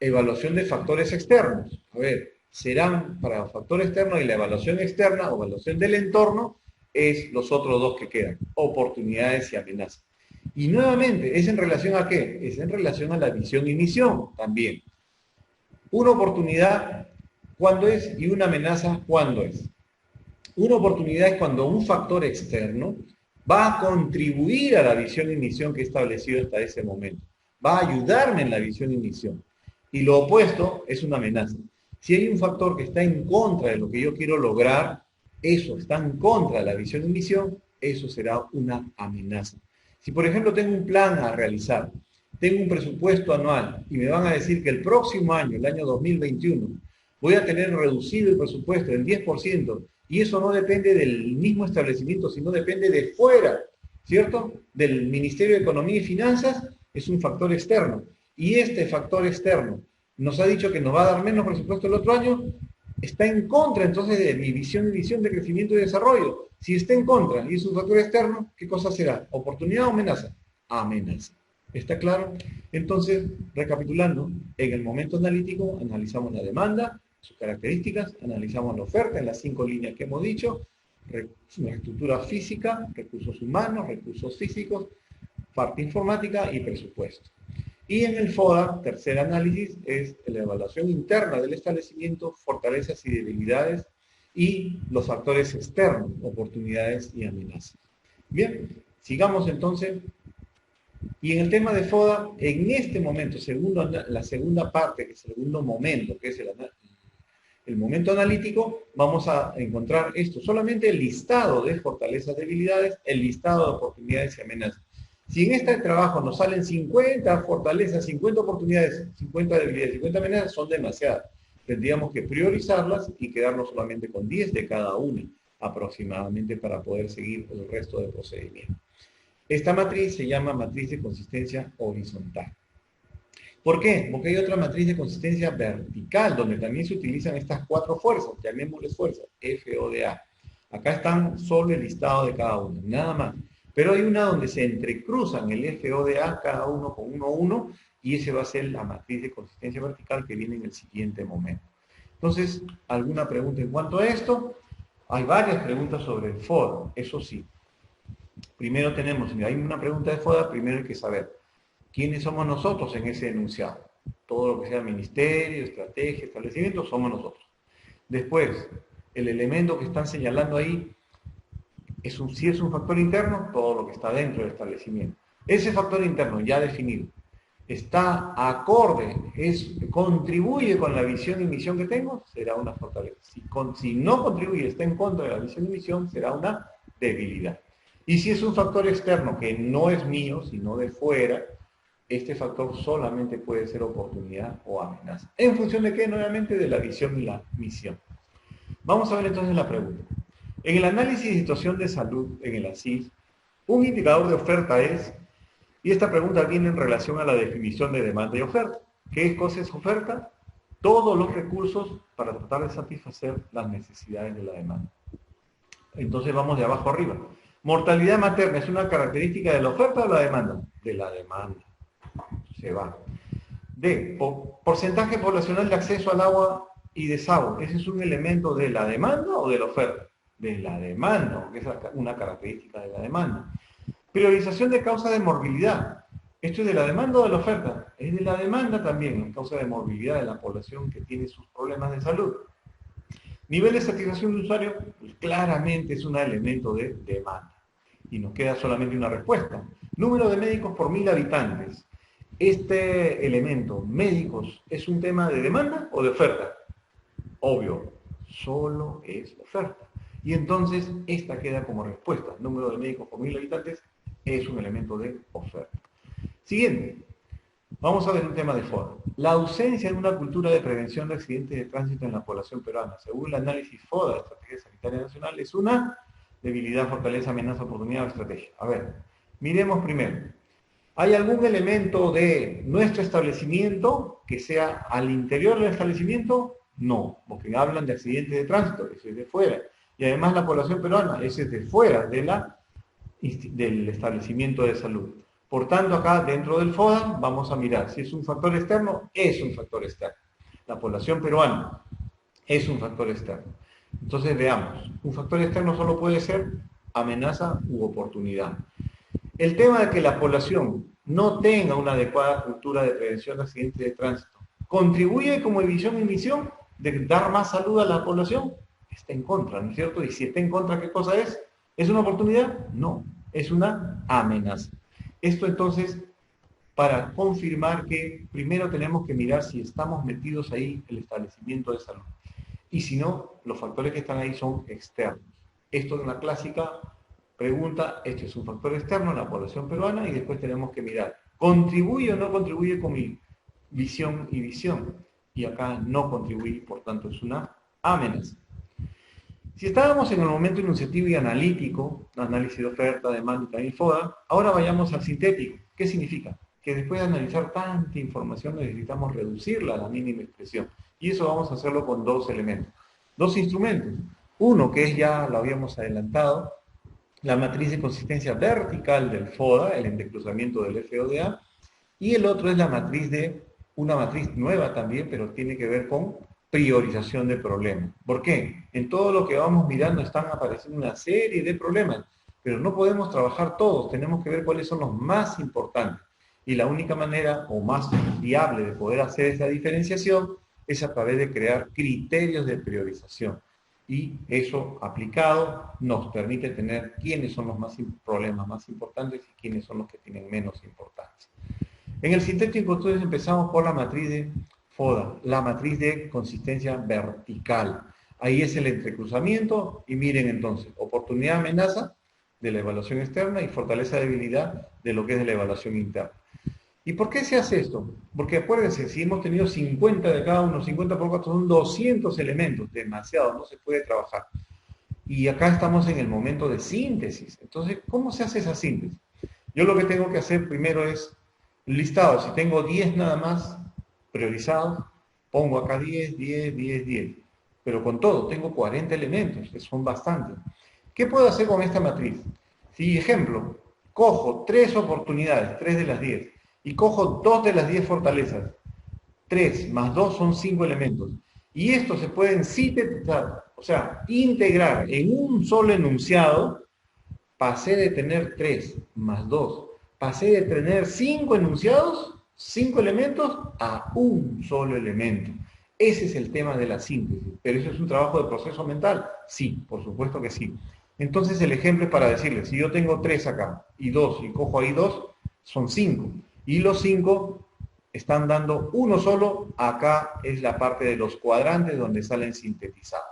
evaluación de factores externos. A ver, serán para factor externo y la evaluación externa o evaluación del entorno es los otros dos que quedan, oportunidades y amenazas. Y nuevamente, ¿es en relación a qué? Es en relación a la visión y misión también. Una oportunidad, ¿cuándo es? Y una amenaza, ¿cuándo es? Una oportunidad es cuando un factor externo va a contribuir a la visión y misión que he establecido hasta ese momento. va a ayudarme en la visión y misión. Y lo opuesto es una amenaza. Si hay un factor que está en contra de lo que yo quiero lograr, eso está en contra de la visión y misión, eso será una amenaza. Si por ejemplo tengo un plan a realizar, tengo un presupuesto anual y me van a decir que el próximo año, el año 2021, voy a tener reducido el presupuesto en 10%, y eso no depende del mismo establecimiento, sino depende de fuera, ¿cierto? Del Ministerio de Economía y Finanzas, es un factor externo. Y este factor externo nos ha dicho que nos va a dar menos presupuesto el otro año, está en contra entonces de mi visión y visión de crecimiento y desarrollo. Si está en contra y es un factor externo, ¿qué cosa será? ¿Oportunidad o amenaza? Amenaza. ¿Está claro? Entonces, recapitulando, en el momento analítico analizamos la demanda, sus características, analizamos la oferta en las 5 líneas que hemos dicho, la estructura física, recursos humanos, recursos físicos, parte informática y presupuesto. Y en el FODA, tercer análisis, es la evaluación interna del establecimiento, fortalezas y debilidades, y los factores externos, oportunidades y amenazas. Bien, sigamos entonces. Y en el tema de FODA, en este momento, la segunda parte, el segundo momento, que es el momento analítico, vamos a encontrar esto, solamente el listado de fortalezas, debilidades, el listado de oportunidades y amenazas. Si en este trabajo nos salen 50 fortalezas, 50 oportunidades, 50 debilidades, 50 amenazas, son demasiadas. Tendríamos que priorizarlas y quedarnos solamente con 10 de cada una, aproximadamente, para poder seguir el resto del procedimiento. Esta matriz se llama matriz de consistencia horizontal. ¿Por qué? Porque hay otra matriz de consistencia vertical, donde también se utilizan estas 4 fuerzas, llamémosles fuerzas, F, O, D, A. Acá están solo el listado de cada una, nada más. Pero hay una donde se entrecruzan el F, O, D, A, cada uno con 1, 1, y ese va a ser la matriz de consistencia vertical que viene en el siguiente momento. Entonces, ¿alguna pregunta en cuanto a esto? Hay varias preguntas sobre el FODA, eso sí. Primero tenemos, si hay una pregunta de FODA, primero hay que saber quiénes somos nosotros en ese enunciado. Todo lo que sea ministerio, estrategia, establecimiento, somos nosotros. Después, el elemento que están señalando ahí, si es un factor interno, todo lo que está dentro del establecimiento. Ese factor interno ya definido, está acorde, contribuye con la visión y misión que tengo, será una fortaleza. Si no contribuye, está en contra de la visión y misión, será una debilidad. Y si es un factor externo que no es mío, sino de fuera, este factor solamente puede ser oportunidad o amenaza. ¿En función de qué? Nuevamente de la visión y la misión. Vamos a ver entonces la pregunta. En el análisis de situación de salud, en el ASIS, un indicador de oferta es, y esta pregunta viene en relación a la definición de demanda y oferta. ¿Qué cosa es oferta? Todos los recursos para tratar de satisfacer las necesidades de la demanda. Entonces vamos de abajo arriba. ¿Mortalidad materna es una característica de la oferta o la demanda? De la demanda. Se va. D. Porcentaje poblacional de acceso al agua y desagüe. ¿Ese es un elemento de la demanda o de la oferta? De la demanda, porque es una característica de la demanda. Priorización de causa de morbilidad. ¿Esto es de la demanda o de la oferta? Es de la demanda también, en causa de morbilidad de la población que tiene sus problemas de salud. Nivel de satisfacción de usuario, pues claramente es un elemento de demanda. Y nos queda solamente una respuesta. Número de médicos por 1000 habitantes. ¿Este elemento, médicos, es un tema de demanda o de oferta? Obvio, solo es oferta. Y entonces, esta queda como respuesta. Número de médicos por 1000 habitantes es un elemento de oferta. Siguiente. Vamos a ver un tema de FODA. La ausencia de una cultura de prevención de accidentes de tránsito en la población peruana, según el análisis FODA de Estrategia Sanitaria Nacional, es una debilidad, fortaleza, amenaza, oportunidad o estrategia. A ver, miremos primero. ¿Hay algún elemento de nuestro establecimiento que sea al interior del establecimiento? No, porque hablan de accidentes de tránsito, eso es de fuera. Y además la población peruana, eso es de fuera del establecimiento de salud. Por tanto, acá dentro del FODA vamos a mirar si es un factor externo, es un factor externo. La población peruana es un factor externo. Entonces veamos, un factor externo solo puede ser amenaza u oportunidad. El tema de que la población no tenga una adecuada cultura de prevención de accidentes de tránsito, ¿contribuye como visión y misión de dar más salud a la población? Está en contra, ¿no es cierto? Y si está en contra, ¿qué cosa es? ¿Es una oportunidad? No, es una amenaza. Esto entonces para confirmar que primero tenemos que mirar si estamos metidos ahí el establecimiento de salud. Y si no, los factores que están ahí son externos. Esto es una clásica pregunta, este es un factor externo en la población peruana y después tenemos que mirar, ¿contribuye o no contribuye con mi visión y visión? Y acá no contribuye, por tanto es una amenaza. Si estábamos en el momento enunciativo y analítico, análisis de oferta, demanda y FODA, ahora vayamos al sintético. ¿Qué significa? Que después de analizar tanta información necesitamos reducirla a la mínima expresión. Y eso vamos a hacerlo con dos elementos. Dos instrumentos. Uno que es, ya lo habíamos adelantado, la matriz de consistencia vertical del FODA, el entrecruzamiento del FODA, y el otro es la matriz de, una matriz nueva también, pero tiene que ver con priorización de problemas. ¿Por qué? En todo lo que vamos mirando están apareciendo una serie de problemas, pero no podemos trabajar todos, tenemos que ver cuáles son los más importantes. Y la única manera o más viable de poder hacer esa diferenciación es a través de crear criterios de priorización. Y eso aplicado nos permite tener quiénes son los problemas más importantes y quiénes son los que tienen menos importancia. En el sintético entonces empezamos por la matriz de FODA, la matriz de consistencia vertical. Ahí es el entrecruzamiento y miren entonces, oportunidad amenaza de la evaluación externa y fortaleza debilidad de lo que es de la evaluación interna. ¿Y por qué se hace esto? Porque acuérdense, si hemos tenido 50 de cada uno, 50 por 4 son 200 elementos, demasiado, no se puede trabajar. Y acá estamos en el momento de síntesis. Entonces, ¿cómo se hace esa síntesis? Yo lo que tengo que hacer primero es listado. Si tengo 10 nada más priorizados, pongo acá 10, 10, 10, 10. Pero con todo, tengo 40 elementos, que son bastantes. ¿Qué puedo hacer con esta matriz? Si, ejemplo, cojo 3 oportunidades, 3 de las 10, y cojo 2 de las 10 fortalezas, 3 más 2 son 5 elementos. Y estos se pueden sintetizar, o sea, integrar en un solo enunciado. Pasé de tener 3 más 2, pasé de tener 5 enunciados, 5 elementos, a un solo elemento. Ese es el tema de la síntesis. ¿Pero eso es un trabajo de proceso mental? Sí, por supuesto que sí. Entonces el ejemplo es para decirles, si yo tengo 3 acá y 2, y cojo ahí 2, son 5. Y los 5 están dando uno solo, acá es la parte de los cuadrantes donde salen sintetizados.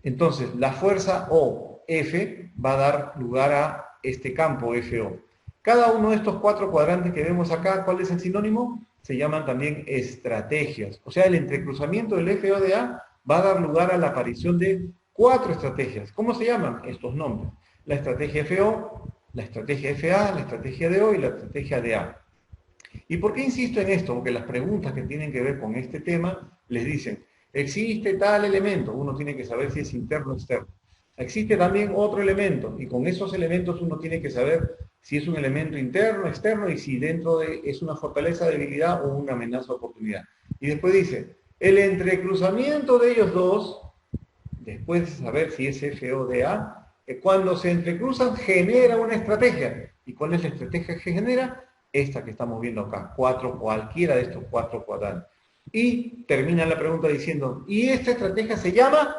Entonces, la fuerza O, F, va a dar lugar a este campo FO. Cada uno de estos 4 cuadrantes que vemos acá, ¿cuál es el sinónimo? Se llaman también estrategias. O sea, el entrecruzamiento del FODA va a dar lugar a la aparición de 4 estrategias. ¿Cómo se llaman? Estos nombres. La estrategia FO, la estrategia FA, la estrategia DO y la estrategia DA. ¿Y por qué insisto en esto? Porque las preguntas que tienen que ver con este tema les dicen, existe tal elemento, uno tiene que saber si es interno o externo. Existe también otro elemento, y con esos elementos uno tiene que saber si es un elemento interno, externo, y si dentro es una fortaleza, debilidad o una amenaza o oportunidad. Y después dice, el entrecruzamiento de ellos dos, después de saber si es FODA, cuando se entrecruzan genera una estrategia. ¿Y cuál es la estrategia que genera? Esta que estamos viendo acá, cualquiera de estos 4 cuadrantes. Y termina la pregunta diciendo, ¿y esta estrategia se llama?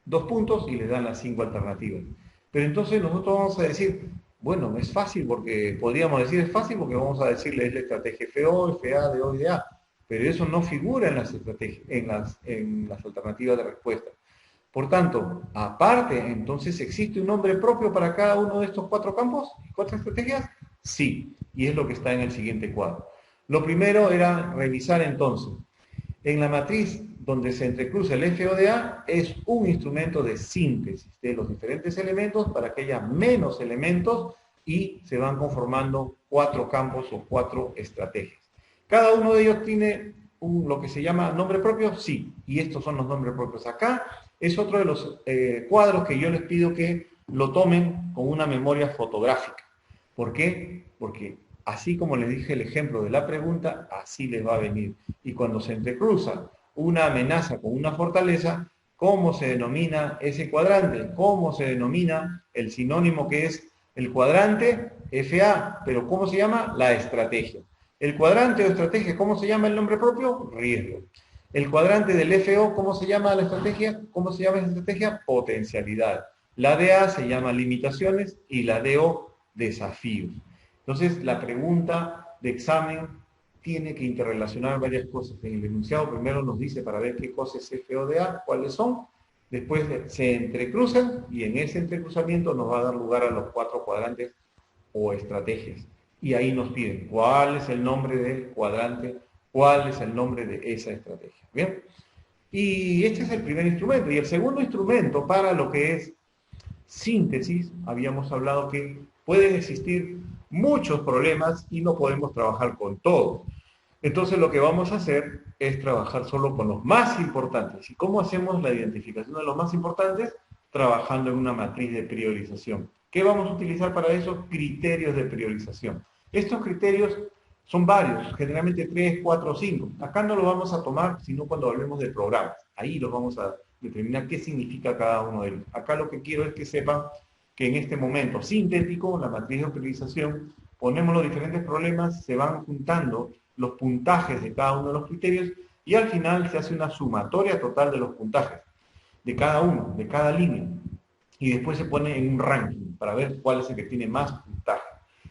2 puntos y les dan las 5 alternativas. Pero entonces nosotros vamos a decir, bueno, es fácil porque, podríamos decir es fácil porque vamos a decirle es la estrategia FO, FA, DO y DA. Pero eso no figura en las estrategias, en las alternativas de respuesta. Por tanto, aparte, entonces, ¿existe un nombre propio para cada uno de estos 4 campos y 4 estrategias? Sí, y es lo que está en el siguiente cuadro. Lo primero era revisar entonces. En la matriz donde se entrecruza el FODA es un instrumento de síntesis de los diferentes elementos para que haya menos elementos y se van conformando 4 campos o 4 estrategias. ¿Cada uno de ellos tiene lo que se llama nombre propio? Sí, y estos son los nombres propios. Acá es otro de los cuadros que yo les pido que lo tomen con una memoria fotográfica. ¿Por qué? Porque así como les dije el ejemplo de la pregunta, así les va a venir. Y cuando se entrecruza una amenaza con una fortaleza, ¿cómo se denomina ese cuadrante? ¿Cómo se denomina el sinónimo que es el cuadrante? FA. ¿Pero cómo se llama? La estrategia. El cuadrante o estrategia, ¿cómo se llama el nombre propio? Riesgo. El cuadrante del FO, ¿cómo se llama la estrategia? ¿Cómo se llama esa estrategia? Potencialidad. La DA se llama limitaciones y la DO desafíos. Entonces, la pregunta de examen tiene que interrelacionar varias cosas. En el enunciado primero nos dice para ver qué cosa es FODA, cuáles son, después se entrecruzan y en ese entrecruzamiento nos va a dar lugar a los 4 cuadrantes o estrategias. Y ahí nos piden cuál es el nombre del cuadrante, cuál es el nombre de esa estrategia. ¿Bien? Y este es el primer instrumento. Y el segundo instrumento para lo que es síntesis, habíamos hablado que pueden existir muchos problemas y no podemos trabajar con todos. Entonces lo que vamos a hacer es trabajar solo con los más importantes. ¿Y cómo hacemos la identificación de los más importantes? Trabajando en una matriz de priorización. ¿Qué vamos a utilizar para eso? Criterios de priorización. Estos criterios son varios, generalmente 3, 4, 5. Acá no lo vamos a tomar, sino cuando hablemos de programas. Ahí los vamos a determinar qué significa cada uno de ellos. Acá lo que quiero es que sepan que en este momento sintético, la matriz de priorización, ponemos los diferentes problemas, se van juntando los puntajes de cada uno de los criterios y al final se hace una sumatoria total de los puntajes de cada uno, de cada línea. Y después se pone en un ranking para ver cuál es el que tiene más puntaje.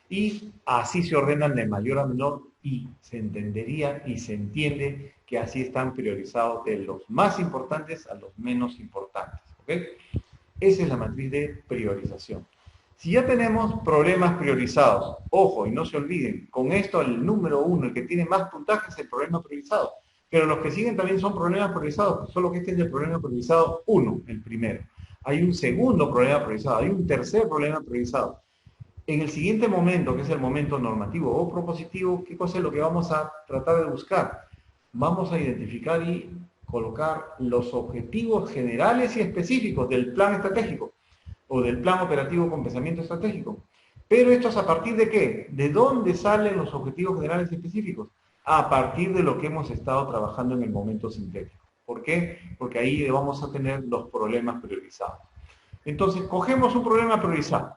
Y así se ordenan de mayor a menor y se entendería y se entiende que así están priorizados de los más importantes a los menos importantes. ¿Ok? Esa es la matriz de priorización. Si ya tenemos problemas priorizados, ojo, y no se olviden, con esto el número 1, el que tiene más puntaje es el problema priorizado. Pero los que siguen también son problemas priorizados, solo que este es el problema priorizado 1, el primero. Hay un segundo problema priorizado, hay un tercer problema priorizado. En el siguiente momento, que es el momento normativo o propositivo, ¿qué cosa es lo que vamos a tratar de buscar? Vamos a identificar y colocar los objetivos generales y específicos del plan estratégico o del plan operativo con pensamiento estratégico. Pero esto es a partir de ¿qué? ¿De dónde salen los objetivos generales y específicos? A partir de lo que hemos estado trabajando en el momento sintético. ¿Por qué? Porque ahí vamos a tener los problemas priorizados. Entonces, cogemos un problema priorizado,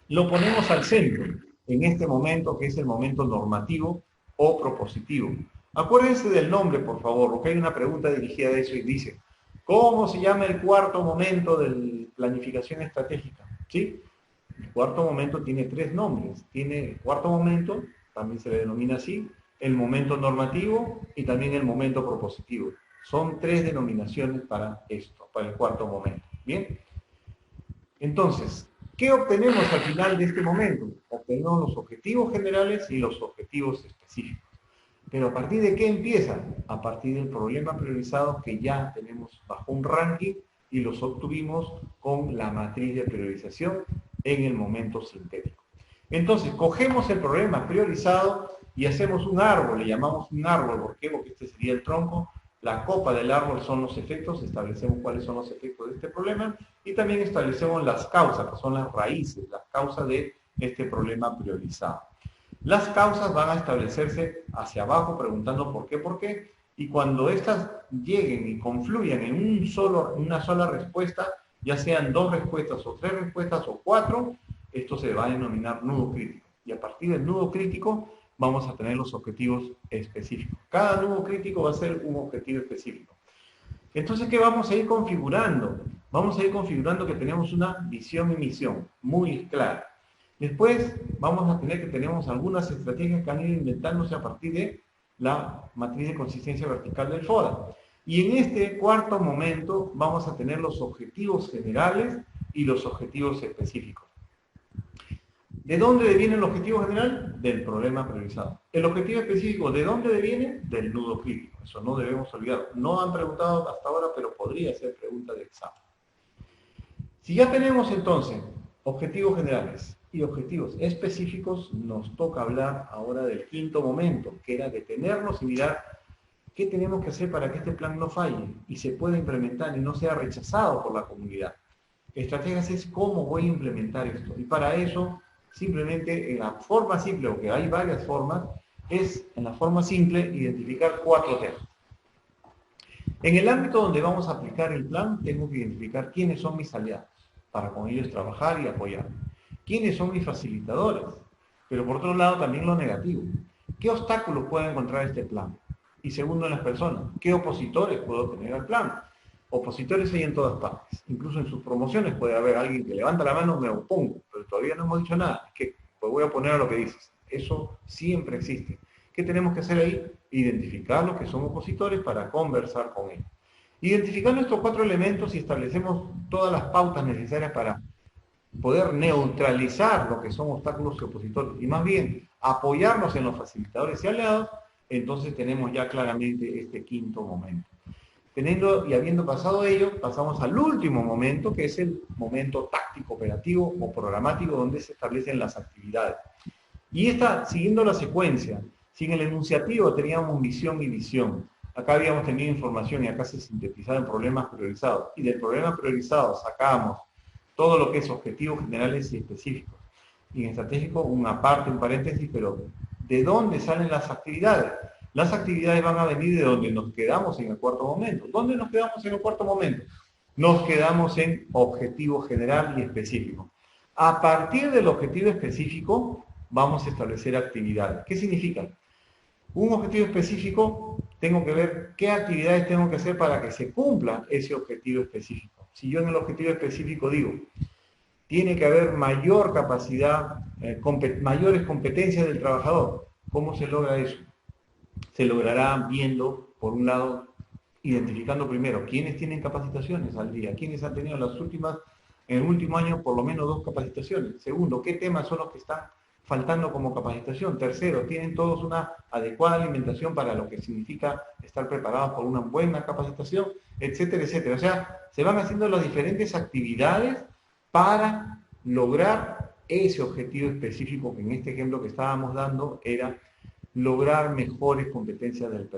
lo ponemos al centro en este momento, que es el momento normativo o propositivo. Acuérdense del nombre, por favor, porque hay una pregunta dirigida a eso y dice, ¿cómo se llama el cuarto momento de planificación estratégica? ¿Sí? El cuarto momento tiene 3 nombres. Tiene el cuarto momento, también se le denomina así, el momento normativo y también el momento propositivo. Son 3 denominaciones para esto, para el cuarto momento. ¿Bien? Entonces, ¿qué obtenemos al final de este momento? Obtenemos los objetivos generales y los objetivos específicos. Pero ¿a partir de qué empieza? A partir del problema priorizado que ya tenemos bajo un ranking y los obtuvimos con la matriz de priorización en el momento sintético. Entonces, cogemos el problema priorizado y hacemos un árbol, le llamamos un árbol. ¿Por qué? Porque este sería el tronco. La copa del árbol son los efectos, establecemos cuáles son los efectos de este problema y también establecemos las causas, que son las raíces, las causas de este problema priorizado. Las causas van a establecerse hacia abajo preguntando por qué, y cuando estas lleguen y confluyan en una sola respuesta, ya sean 2 respuestas o 3 respuestas o 4, esto se va a denominar nudo crítico. Y a partir del nudo crítico vamos a tener los objetivos específicos. Cada nudo crítico va a ser un objetivo específico. Entonces, ¿qué vamos a ir configurando? Vamos a ir configurando que tenemos una visión y misión muy clara. Después vamos a tener que tenemos algunas estrategias que han ido inventándose a partir de la matriz de consistencia vertical del FODA. Y en este cuarto momento vamos a tener los objetivos generales y los objetivos específicos. ¿De dónde deviene el objetivo general? Del problema priorizado. El objetivo específico, ¿de dónde deviene? Del nudo crítico. Eso no debemos olvidar. No han preguntado hasta ahora, pero podría ser pregunta de examen. Si ya tenemos entonces objetivos generales y objetivos específicos, nos toca hablar ahora del quinto momento, que era detenernos y mirar qué tenemos que hacer para que este plan no falle y se pueda implementar y no sea rechazado por la comunidad. Estrategias es cómo voy a implementar esto. Y para eso, simplemente en la forma simple, porque hay varias formas, es en la forma simple identificar 4 temas. En el ámbito donde vamos a aplicar el plan, tengo que identificar quiénes son mis aliados, para con ellos trabajar y apoyar. ¿Quiénes son mis facilitadores? Pero por otro lado también lo negativo. ¿Qué obstáculos puede encontrar este plan? Y segundo, en las personas. ¿Qué opositores puedo tener al plan? Opositores hay en todas partes. Incluso en sus promociones puede haber alguien que levanta la mano, me opongo, pero todavía no hemos dicho nada. Es que pues voy a poner a lo que dices. Eso siempre existe. ¿Qué tenemos que hacer ahí? Identificar los que son opositores para conversar con ellos. Identificando estos 4 elementos y establecemos todas las pautas necesarias para poder neutralizar lo que son obstáculos y opositores y más bien apoyarnos en los facilitadores y aliados, entonces tenemos ya claramente este quinto momento. Teniendo y habiendo pasado ello, pasamos al último momento, que es el momento táctico, operativo o programático, donde se establecen las actividades. Y siguiendo la secuencia, si en el enunciativo teníamos misión y visión, acá habíamos tenido información y acá se sintetizaba en problemas priorizados, y del problema priorizado sacábamos todo lo que es objetivos generales y específicos. Y en estratégico, una parte, un paréntesis, pero ¿de dónde salen las actividades? Las actividades van a venir de donde nos quedamos en el cuarto momento. ¿Dónde nos quedamos en el cuarto momento? Nos quedamos en objetivo general y específico. A partir del objetivo específico, vamos a establecer actividades. ¿Qué significa? Un objetivo específico, tengo que ver qué actividades tengo que hacer para que se cumpla ese objetivo específico. Si yo en el objetivo específico digo, tiene que haber mayor capacidad, mayores competencias del trabajador, ¿cómo se logra eso? Se logrará viendo, por un lado, identificando primero quiénes tienen capacitaciones al día, quiénes han tenido en el último año por lo menos 2 capacitaciones. Segundo, qué temas son los que están faltando como capacitación. Tercero, tienen todos una adecuada alimentación para lo que significa estar preparados por una buena capacitación, etcétera, etcétera. O sea, se van haciendo las diferentes actividades para lograr ese objetivo específico que en este ejemplo que estábamos dando era lograr mejores competencias del personal.